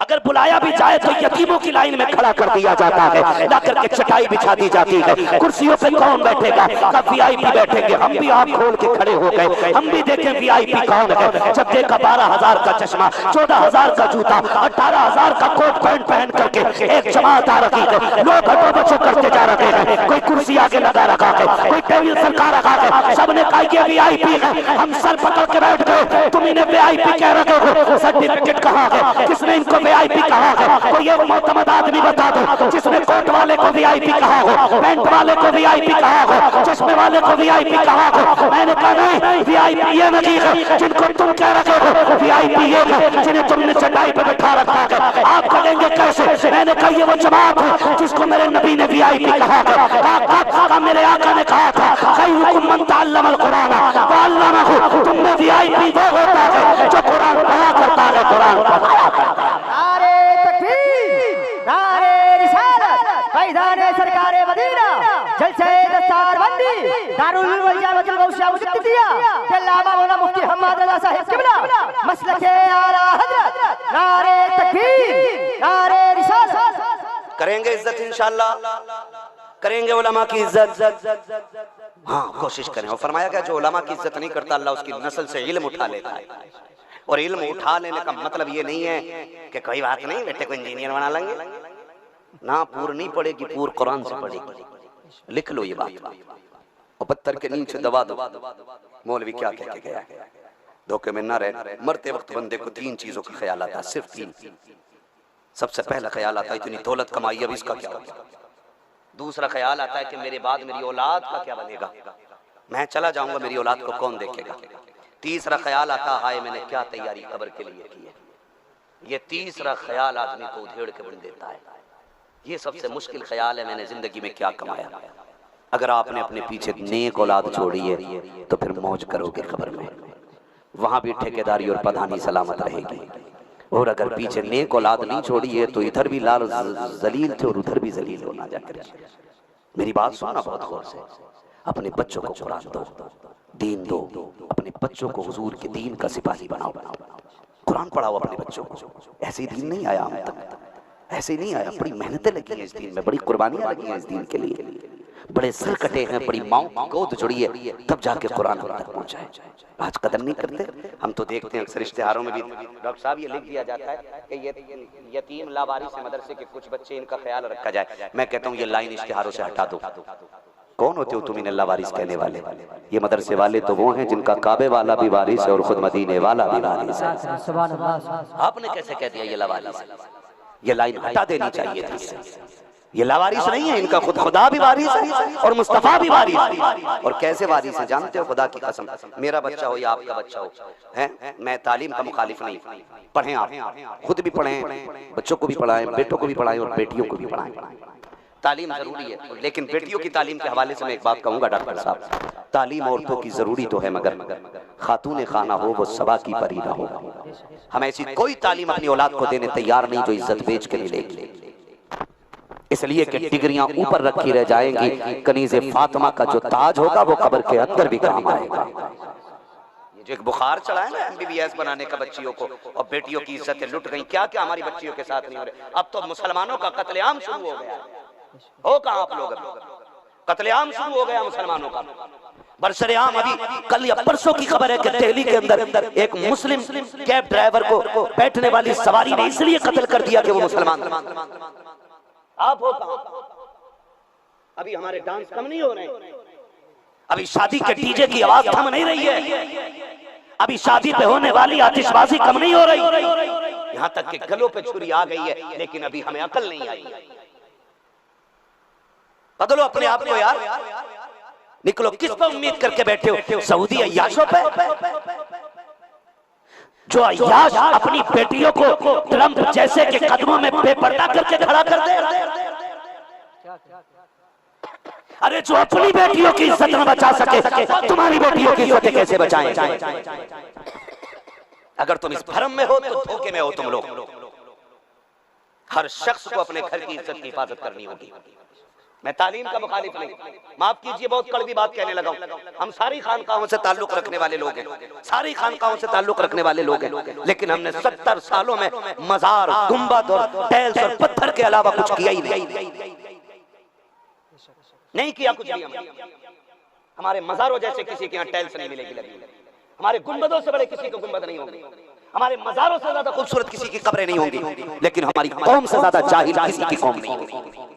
अगर बुलाया भी जाए तो यतीमों की लाइन में खड़ा कर दिया जाता है, ला करके चटाई बिछा दी जाती है। कुर्सियों पे कौन बैठेगा? कब वीआईपी बैठेंगे। हम भी आंख खोल के खड़े हो गए, हम भी देखें वीआईपी कौन है। जब देखा 12,000 का चश्मा, 14,000 का जूता, 18,000 का कोट पैंट पहन करके एक जमात आ रही है, लोग हटो बचो करते जा रहे हैं। कोई कुर्सी आगे लगा रखा है, कोई टेबल सरकार रखा है, सबने कहा ये वीआईपी है। हम सर पकड़ के बैठ गए, तुम इन्हें वीआईपी कह रहे हो, सर्टिफिकेट कहाँ है? किसने इनको वीआईपी कहा है? कोई एक मोतमद आदमी बता दो जिसने कोट वाले को वीआईपी कहा हो, पैंट वाले को वीआईपी कहा हो, चश्मे वाले को वीआईपी कहा हो। मैंने कहा नहीं, वीआईपी ये नहीं है जिनको तुम कह रहे हो, वीआईपी ये है जिन्हें तुमने चटाई पे बैठा रखा है। आप कहेंगे कैसे? मैंने कहा ये वो जमात है जिसको मेरे नबी ने वीआईपी कहा था। मेरे आका ने कहा था खैरुकुम मन तअल्लमल कुरान व अल्लमहु। तुमने वीआईपी वो होता है जो कुरान पढ़ा करता है, कुरान पढ़ाया करता है। फैज़ाने सरकारे मदीना, जलसे दस्तारबंदी, दारुल उलूम वल गौसिया मुजद्दिदिया, अल्लामा मौलाना मुफ्ती हम्माद रज़ा साहिब किबला, मसलके आला हज़रत, नारे तकबीर, नारे रिसालत। करेंगे इज्जत इंशाअल्लाह, करेंगे उलमा की इज्जत। हाँ कोशिश करें। और फरमाया गया जो उलमा की इज्जत नहीं करता अल्लाह उसकी नस्ल से इल्म उठा लेता है। और इल्म उठा लेने का मतलब ये नहीं है कि कोई बात नहीं बेटे को इंजीनियर बना लेंगे ना, पूर नहीं पड़ेगी, पूर कुरान से पड़ेगी। लिख लो ये बात, और पत्थर के नीचे दबा दो। मौलवी क्या कह के गया? धोखे में ना रहे। मरते वक्त बंदे को 3 चीजों का ख्याल आता है, सिर्फ 3। सबसे पहला ख्याल आता है इतनी दौलत कमाई, अब इसका क्या होगा। दूसरा ख्याल आता है कि मेरे बाद मेरी औलाद का क्या बनेगा, मैं चला जाऊंगा, मेरी औलाद को कौन देखेगा। तीसरा ख्याल आता है हाय मैंने क्या तैयारी कब्र के लिए की है। ये तीसरा ख्याल आदमी को उधेड़ के बन देता है। ये सबसे मुश्किल ख्याल है, मैंने जिंदगी में क्या कमाया। अगर आपने अपने पीछे नेक औलाद छोड़ी है तो फिर मौज करोगे कब्र में, वहां भी ठेकेदारी और प्रधानी सलामत रहेगी। और अगर पीछे नेक औलाद नहीं छोड़ी है तो इधर भी लाल जलील थे और उधर भी जलील होना जाकर। मेरी बात सुनना बहुत गौर से। अपने बच्चों को कुरान दो, दीन दो, अपने बच्चों को हुजूर के दीन का सिपाही बनाओ। कुरान पढ़ाओ अपने बच्चों को। ऐसे ही दीन नहीं आया हम तक, ऐसे नहीं आया। बड़ी मेहनतें लगी हैं इस दीन में, बड़ी कुर्बानियां लगी हैं इस दीन के लिए, बड़े सर कटे हैं, बड़ी माओ की गोद जुड़ी है तब जाके कुरान हम तक पहुंचा है। आज कदर नहीं करते। हम तो देखते हैं अक्सर इश्तिहारों में भी डॉक्टर साहब ये लिख दिया जाता है कि ये यतीम लावारिस मदरसे के कुछ बच्चे, इनका ख्याल रखा जाए। मैं कहता हूँ ये लाइन इश्तिहारों से हटा दो। कौन होते हो तुम इन्हें लावारिस कहने वाले? ये मदरसे वाले तो वो हैं जिनका काबे वाला भी वारिस है और खुद मदीने वाला भी वारिस है। आपने कैसे कह दिया ये लावारिस? ये लाइन हटा देनी चाहिए थी। ये लावारिस नहीं है, इनका खुद खुदा भी वारिस है और मुस्तफा भी वारिस है। और कैसे वारिस है जानते हो? खुदा की कसम, मेरा बच्चा हो या आपका बच्चा हो, हैं, मैं तालीम का मुखालिफ नहीं। पढ़ें, आप खुद भी पढ़ें, बच्चों को भी पढ़ाएं, बेटों को भी पढ़ाएं और बेटियों को भी पढ़ाएं। तालीम जरूरी है, लेकिन बेटियों की तालीम के हवाले से मैं एक बात कहूंगा डॉक्टर साहब, तालीम औरतों की जरूरी तो है, मगर खातून खाना हो वो सबा की परी ना हो। हम ऐसी कोई तालीम अपनी औलाद को देने तैयार नहीं जो इज्जत बेच के मिलेगी, इसलिए कि डिग्रियां ऊपर रखी रह जाएंगी, कनीज़े फातिमा का जो ताज होगा वो कब्र के अंदर भी काम आएगा। ये जो एक बुखार चढ़ा है ना MBBS बनाने का बच्चियों को, और बेटियों की इज्जतें लुट गई, क्या क्या हमारी बच्चियों के साथ नहीं हो रहे। अब तो मुसलमानों का कत्लेआम शुरू हो गया, हो कहाँ आप लोग, कत्लेआम शुरू हो गया मुसलमानों का बरसरेआम। अभी कल या परसों की खबर है कि दिल्ली के अंदर एक मुस्लिम कैब ड्राइवर को बैठने वाली सवारी ने इसलिए कत्ल कर दिया कि वो मुसलमान। आप हो कहाँ? अभी हमारे डांस कम नहीं हो रहे, अभी शादी के डीजे की आवाज थम नहीं रही है, अभी शादी पे होने वाली आतिशबाजी कम नहीं हो रही, यहाँ तक कि गलों पे छुरी आ गई है, लेकिन अभी हमें अकल नहीं आई। बदलो अपने आप को यार, निकलो। किस पर उम्मीद करके बैठे हो? सऊदी अय्याशों पे, जो अय्याश अपनी बेटियों को ट्रंप जैसे के कदमों में बेपर्दा करके खड़ा कर दे। अरे जो अपनी बेटियों की इज्जत न बचा सके, तुम्हारी बेटियों की इज्जत कैसे बचाएं? अगर तुम इस भ्रम में हो तो धोखे में हो तुम लोग। हर शख्स को अपने घर की इज्जत की हिफाजत करनी होगी। मैं तालीम का मुखालिफ नहीं, माफ कीजिए बहुत कड़वी बात कहने लगा हूं। हम सारी खानकाहों से ताल्लुक रखने वाले लोग हैं, सारी खानकाहों से ताल्लुक रखने वाले लोग हैं, लेकिन हमने 70 सालों में मजार, गुंबद और टाइल्स और पत्थर के अलावा कुछ किया ही नहीं किया कुछ भी। हमारे मजारों जैसे किसी के यहाँ टाइल्स नहीं मिलेगी लगी, हमारे गुंबदों से बड़े किसी को गुंबद नहीं होंगे, हमारे मजारों से ज्यादा खूबसूरत किसी की कब्रें नहीं होंगी, लेकिन हमारी कौम से ज्यादा जाहिल किसी की कौम नहीं होगी।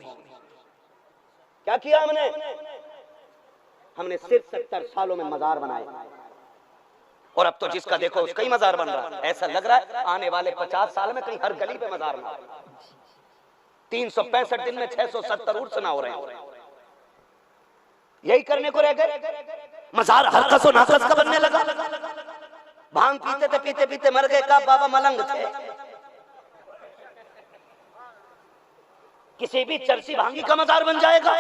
क्या किया हमने? हमने सिर्फ 70 सालों में मजार बनाए, और अब तो जिसका देखो उसका ही मजार बन रहा है। ऐसा लग रहा है आने वाले 50 साल में कहीं हर गली पे मजार बना। 365 दिन में 670 उर्स ना हो रहे हैं, यही करने को रह गए। मजार हरकस और नाकस का बनने लगा। भांग पीते थे, पीते पीते मर गए, का बाबा मलंग थे। किसी भी चर्सी भांगी का मजार बन जाएगा।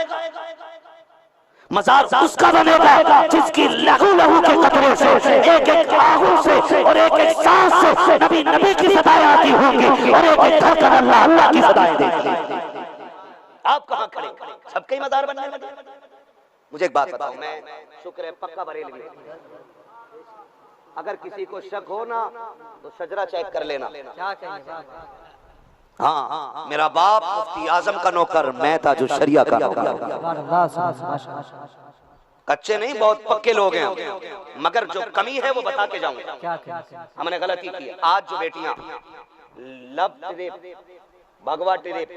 मजार उसका बनेगा जिसकी लहू लहू के कतरों से, एक एक आहू से और एक एक सांस से नबी की सदाएं आती होंगी, और एक एक धड़कन अल्लाह की सदाएं देगी। आप कहां खड़े? सबके ही मजार बनने लगे। मुझे एक बात बताओ, मैं शुक्र है पक्का बरेलवी, अगर किसी को शक हो ना तो शजरा चेक कर लेना। हाँ, मेरा बाप मुफ्ती आजम का नौकर, मैं था जो शरिया का नौकर। कच्चे नहीं, बहुत पक्के लोग हैं, मगर जो कमी है वो बता के जाऊंगा। हमने गलती की। आज जो बेटियां लब ट्रिप, भगवा ट्रिप,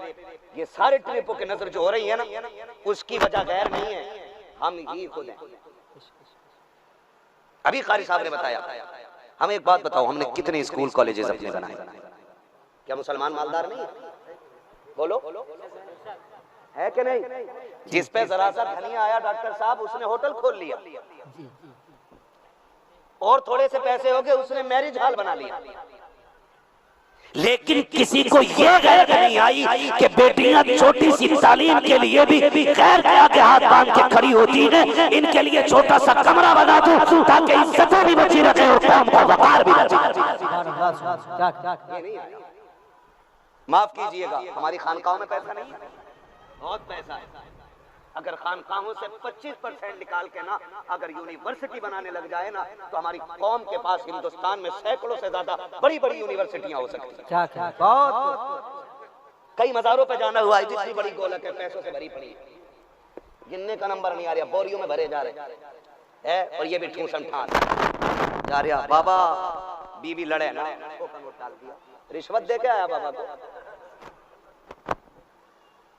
ये सारे ट्रिपों के नजर जो हो रही है ना, उसकी वजह गैर नहीं है, हम ही खुद हैं। अभी कारी साहब ने बताया। हम एक बात बताओ, हमने कितने स्कूल कॉलेजेस अपने बनाए? क्या मुसलमान मालदार नहीं? बोलो, है कि नहीं? जिस पे जरा सा धनिया आया डॉक्टर साहब, उसने होटल खोल लिया, और थोड़े से पैसे हो गए उसने मैरिज हॉल बना लिया। लेकिन किसी को ये गैर नहीं आई कि बेटियां छोटी सी तालीम के लिए भी खैर के हाथ बांध के खड़ी होती हैं। इनके लिए छोटा सा कमरा बना दूं ताकि इज्जतें भी बची रखे और काम का वकार भी बची। माफ कीजिएगा, हमारी खानकाहों में पैसा नहीं है, बहुत पैसा है। अगर खानकाहों से 25% निकाल के ना अगर यूनिवर्सिटी बनाने लग जाए ना, तो हमारी कौम के पास हिंदुस्तान में सैकड़ों से ज्यादा बड़ी बड़ी यूनिवर्सिटियां हो सकती हैं। क्या कई मजारों पे जाना हुआ है, जितनी बड़ी गोलक है पैसों से भरी पड़ी है, गिनने का नंबर नहीं आ रहा, बोरियों में भरे जा रहे हैं। और ये भी ठूसन ठान जा रहा, बाबा बीबी लड़े ना, रिश्वत दे के आया बाबा को।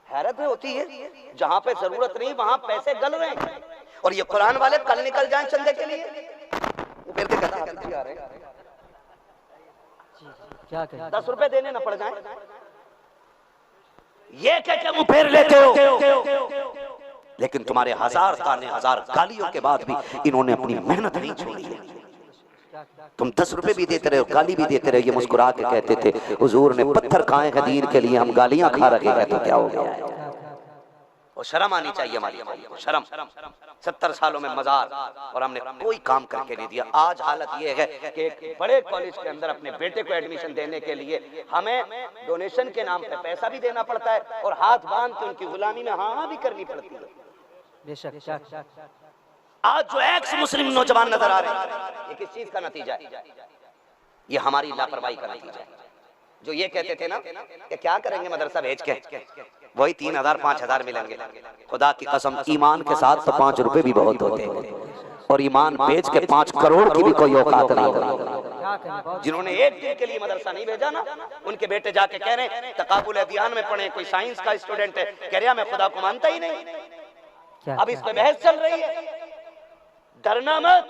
हैरत होती है, जहां पे जरूरत नहीं वहां पैसे गल रहे हैं। और ये कुरान वाले कल निकल जाएं चंदे के लिए, वो फिर के कहता है क्या 10 रुपए देने ना पड़ जाए, ये क्या मुंह फेर लेते हो। लेकिन तुम्हारे हजार ताने, हजार गालियों के बाद भी इन्होंने अपनी मेहनत नहीं छोड़ी है। तुम 10 रुपए भी देते रहे, गाली भी देते रहे। ये मुस्कुरा के कहते थे हुजूर ने पत्थर खाए हैं दीन के लिए, हम गालियां खा रहे हैं, तो क्या हो गया? और शर्म आनी चाहिए हमारी कौम को, शर्म। 70 सालों में मजार और हमने कोई काम करके नहीं दिया। आज हालत ये है कि एक बड़े कॉलेज के अंदर अपने बेटे को एडमिशन देने के लिए हमें डोनेशन के नाम पे पैसा भी देना पड़ता है और हाथ बांध के उनकी गुलामी में हाँ भी करनी पड़ती है। बेशक। आज जो एक्स मुस्लिम नौजवान नजर आ रहे हैं, ये किस चीज का नतीजा है? ये हमारी लापरवाही का नतीजा है। जो ये कहते थे ना कि क्या करेंगे मदरसा भेज के, वही 3000 5000 मिलेंगे। खुदा की कसम ईमान के साथ तो 5 रुपए भी बहुत होते हैं और ईमान बेच के 5 करोड़ की भी कोई औकात नहीं होती। जिन्होंने एक दिन के लिए मदरसा नहीं भेजा ना, उनके बेटे जाके कह रहे हैं तकाबुल अदियान में पढ़े, कोई साइंस का स्टूडेंट है, कह रहा मैं खुदा को मानता ही नहीं। अब इस पे बहस चल रही है। डरना मत,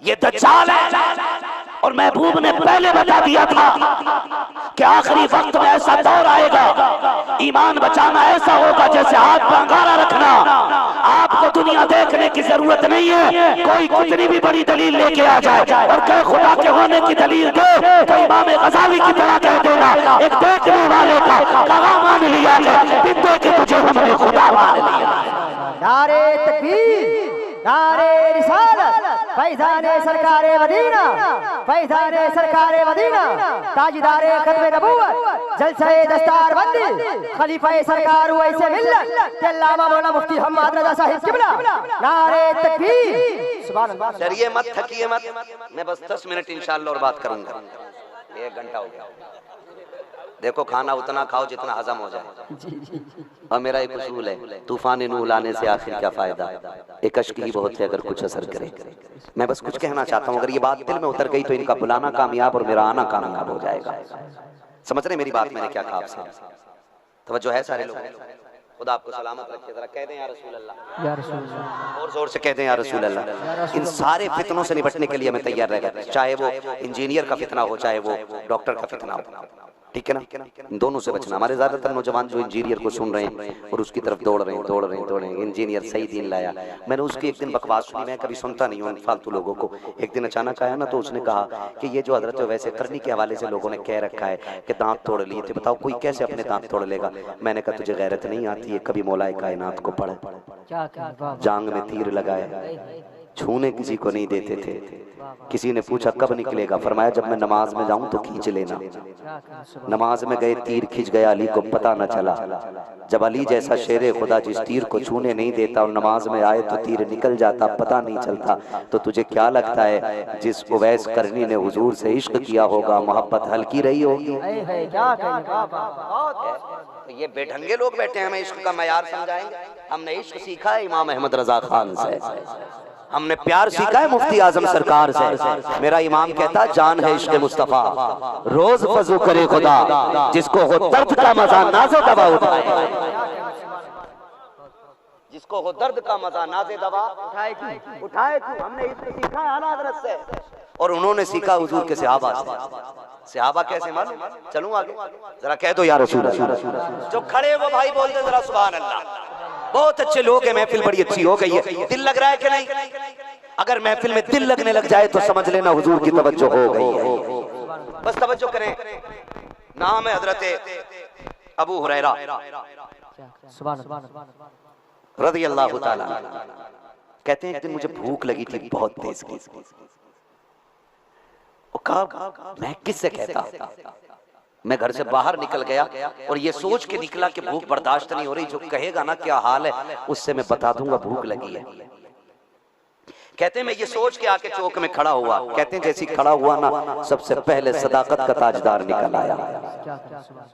ये दज्जाल है। और महबूब ने पहले बता दिया था कि आखिरी वक्त में ऐसा दौर आएगा, ईमान बचाना ऐसा होगा जैसे हाथ पर अंगारा रखना। आपको दुनिया देखने की जरूरत नहीं है, कोई कितनी भी बड़ी दलील लेके आ जाए और कहे खुदा के होने की दलील दे तो इमाम गज़ाली की तरह कह देना, एक देखने वाले का कहा मान लिया है, बिंदे के तुझे हमने खुदा मान लिया। नारे तकबीर, नारे रिसालत, फैज़ाने सरकारे मदीना, फैज़ाने सरकारे मदीना, ताजदारे खत्मे नबूवत, जलसे दस्तार बंदी, खलीफा सरकार वैसे मिल्लत, अल्लामा मौलाना मुफ्ती हम्माद रज़ा साहिब किबला। नारे तकबीर, सुभान अल्लाह। डरिए मत, थकिए मत, मैं बस 10 मिनट इंशाअल्लाह और बात करूंगा। 1 घंटा हो गया। देखो खाना उतना खाओ जितना हजम हो जाए। और मेरा एक उसूल है, तूफान नूह लाने से आखिर क्या फायदा, एक अश्क ही बहुत है अगर कुछ असर करे। मैं बस कुछ कहना चाहता हूँ, अगर ये बात दिल में उतर गई तो इनका बुलाना कामयाब और मेरा आना कामयाब हो जाएगा। समझ रहे मेरी बात? मैंने क्या कहा आपसे? तवज्जो है सारे लोग? खुदा आपको सलामत रखे। जरा कह दें या रसूल अल्लाह, या रसूल अल्लाह, और जोर से कह दें या रसूल अल्लाह। इन सारे फितनों से निपटने के लिए मैं तैयार रहेगा, चाहे वो इंजीनियर का फितना हो, चाहे वो डॉक्टर का फितना हो, ठीक है ना? इन दोनों से बचना। हमारे ज्यादातर नौजवान जो इंजीनियर को सुन रहे हैं और उसकी तरफ दौड़ रहे हैं, इंजीनियर सही दिन लाया। मैंने उसकी एक दिन बकवास सुनी, मैं कभी सुनता नहीं हूँ फालतू लोगों को। एक दिन अचानक आया ना तो उसने कहा कि ये जो हजरत वैसे करनी के हवाले से लोगों ने कह रखा है कि दांत तोड़ लिए थे, बताओ कोई कैसे अपने दांत तोड़ लेगा? मैंने कहा तुझे गैरत नहीं आती है? कभी मौलाए कायनात को पढ़, जांग में तीर लगाए, छूने किसी को नहीं देते थे। किसी ने पूछा कब निकलेगा? फरमाया जब मैं नमाज में जाऊं तो खींच लेना। नमाज में गए, तीर खिंच गया, अली को पता न चला। जब अली जैसा शेरे खुदा जिस तीर को छूने नहीं देता और नमाज में आए तो तीर निकल जाता, पता नहीं चलता, तो तुझे क्या लगता है जिस उवैस करनी ने हुजूर से इश्क किया होगा, मोहब्बत हल्की रही होगी? ये बेढंगे लोग बैठे हैं, हमें इश्क का मयार समझाएंगे। हमने इश्क सीखा है इमाम अहमद रजा खान से, हमने प्यार सीखा है मुफ्ती आजम सरकार से। मेरा इमाम कहता जान है इश्क मुस्तफा, रोज फजू करे खुदा, जिसको हो दर्द का मजा नाज़े दवा उठाए, जिसको हो दर्द का मजा नाज़े दवा उठाए क्यों? हमने इश्क सीखा है आला हज़रत से, और उन्होंने सीखा हुजूर के सहाबा से। सहाबा कैसे मालूम? चलूं आगे, जरा कह दो या रसूल अल्लाह। जो खड़े वो भाई बोल दे जरा सुभान अल्लाह। बहुत अच्छे लोग हैं, महफिल बड़ी अच्छी हो गई है। दिल लग रहा है कि नहीं? अगर महफिल में दिल लगने लग जाए तो समझ लेना हुजूर की तवज्जो हो गई है। बस तवज्जो करें। नाम है हजरत अबू हुरैरा रज़ी अल्लाह ताला। कहते हैं एक दिन मुझे भूख लगी थी बहुत तेज की। मैं किससे कहता? मैं घर से बाहर निकल गया और ये सोच के निकला कि भूख बर्दाश्त नहीं हो रही, जो कहेगा ना क्या हाल है उससे मैं बता दूंगा भूख लगी है। कहते हैं मैं ये सोच के आके चौक में खड़ा हुआ। कहते हैं जैसे खड़ा हुआ ना, सबसे पहले सदाकत का ताजदार निकल आया।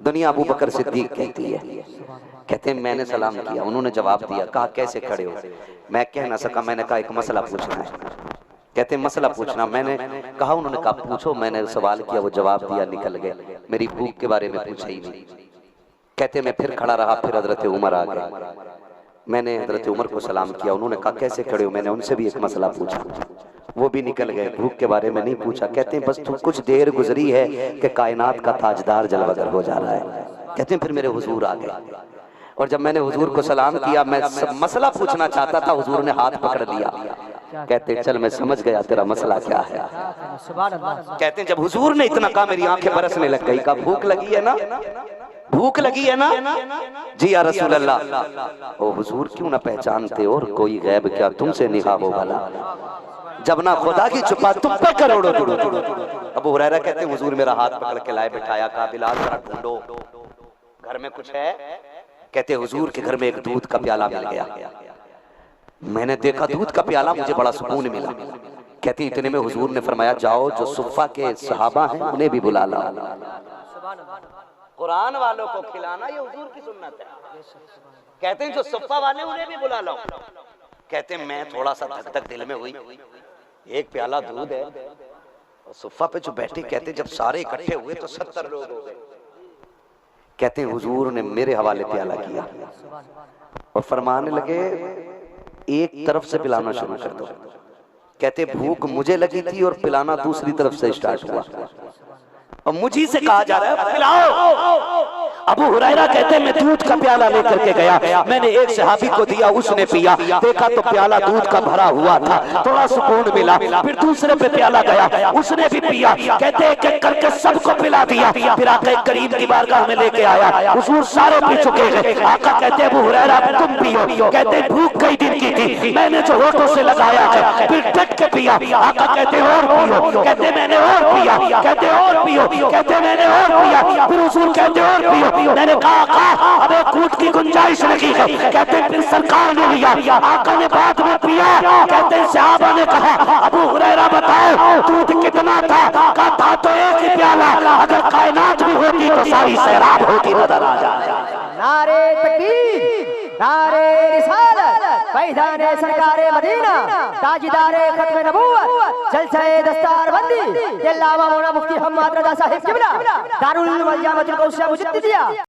दुनिया अबू बकर सिद्दीक कहती है। कहते हैं मैंने सलाम किया, उन्होंने जवाब दिया। कहा कैसे खड़े हो? मैं कह ना सका, मैंने कहा एक मसला पूछना है। कहते हैं मसला पूछना? मैंने कहा, उन्होंने कहा पूछो। मैंने सवाल किया, वो जवाब दिया, निकल गए। मेरी भूख के बारे में पूछा ही नहीं। कहते मैं फिर खड़ा रहा, फिर हजरत उमर आ गए। मैंने हजरत उमर को सलाम किया, उन्होंने कहा कैसे खड़े हो? मैंने उनसे भी एक मसला पूछा, वो भी निकल गए। भूख के बारे में नहीं पूछा। कहते हैं बस तू कुछ देर गुजरी है कि कायनात का ताजदार जलवगर हो जा रहा है। कहते हैं फिर मेरे हुजूर आ गए, और जब मैंने हुजूर को सलाम किया, मैं मसला पूछना चाहता था, हुजूर ने हाथ पकड़ लिया। कहते चल मैं समझ गया तेरा मसला क्या है। कहते हैं जब हुजूर ने इतना कहा मेरी आंखें बरसने लग गई। कहा भूख लगी है ना? भूख लगी है ना? जी या रसूल अल्लाह। ओ हुजूर क्यों ना पहचानते और कोई गैब क्या तुमसे निगाह हो भला, जब ना खुदा की छुपा तुम पे करोड़ों जुड़ो। अबू हुरैरा कहते हैं हुजूर मेरा हाथ पकड़ के लाए बिठाया, कहा बिलाल जरा ढूंढो घर में कुछ है। कहते हुजूर के घर में एक दूध का प्याला मिल गया। मैंने देखा दूध का प्याला, मुझे बड़ा सुकून मिला। कहती इतने में हुजूर ने फरमाया जाओ जो सुफ़ा के सहाबा हैं उन्हें भी बुला ला। कुरान वालों को खिलाना ये हुजूर की सुन्नत है। कहते हैं जो सुफ़ा वाले उन्हें भी बुला लो। कहते हैं मैं थोड़ा सा धक धक दिल में हुई, एक प्याला दूध है और सुफ़ा पे जो बैठे, कहते जब सारे इकट्ठे हुए तो 70 लोग हो गए। कहते हैं हुजूर ने मेरे हवाले प्याला किया और फरमाने लगे एक तरफ से पिलाना शुरू कर दो। कहते भूख मुझे लगी थी और पिलाना दूसरी तरफ से स्टार्ट हुआ और मुझी से कहा जा रहा है पिलाओ। अबू हुरैरा कहते मैं दूध का प्याला लेकर के गया, मैंने एक सहाबी को दिया, उसने पिया, देखा तो प्याला दूध का भरा हुआ था, थोड़ा सुकून मिला। फिर दूसरे पे प्याला गया, उसने भी पिया। कहते एक एक करके सबको पिला दिया। फिर आका करीम की बारगाह में लेके आया, हुजूर सारे पी चुके हैं। आका कहते अबू हुरैरा तुम पियो। कहते भूख कई दिन की थी, मैंने जो होठों से लगाया है फिर डट के पिया। आका कहते और पियो। कहते मैंने और पिया। कहते और पियो। कहते मैंने और पिया। फिर हुजूर कहते और पियो। मैंने कहा अब एक कूट की गुंजाइश नहीं है। कहते फिर सरकार ने लिया, आका ने बाद में पिया। कहते सहाबा ने कहा अबू हुरैरा बताओ दूध कितना था? कहा था तो एक ही प्याला, अगर कायनात भी होती तो सारी सैराब होती नजर आ जाए। नारे तकबीर, नारे रिसालत, पैदाने सरकारे मदीना, ताजदारे खत्म नबूवत, जलसे दस्तारबंदी, अल्लामा मौलाना मुफ्ती हम्मद रजा साहिब किबला, दारुल उलूम वल जामिअतुल कौसर मुजद्दिदिया।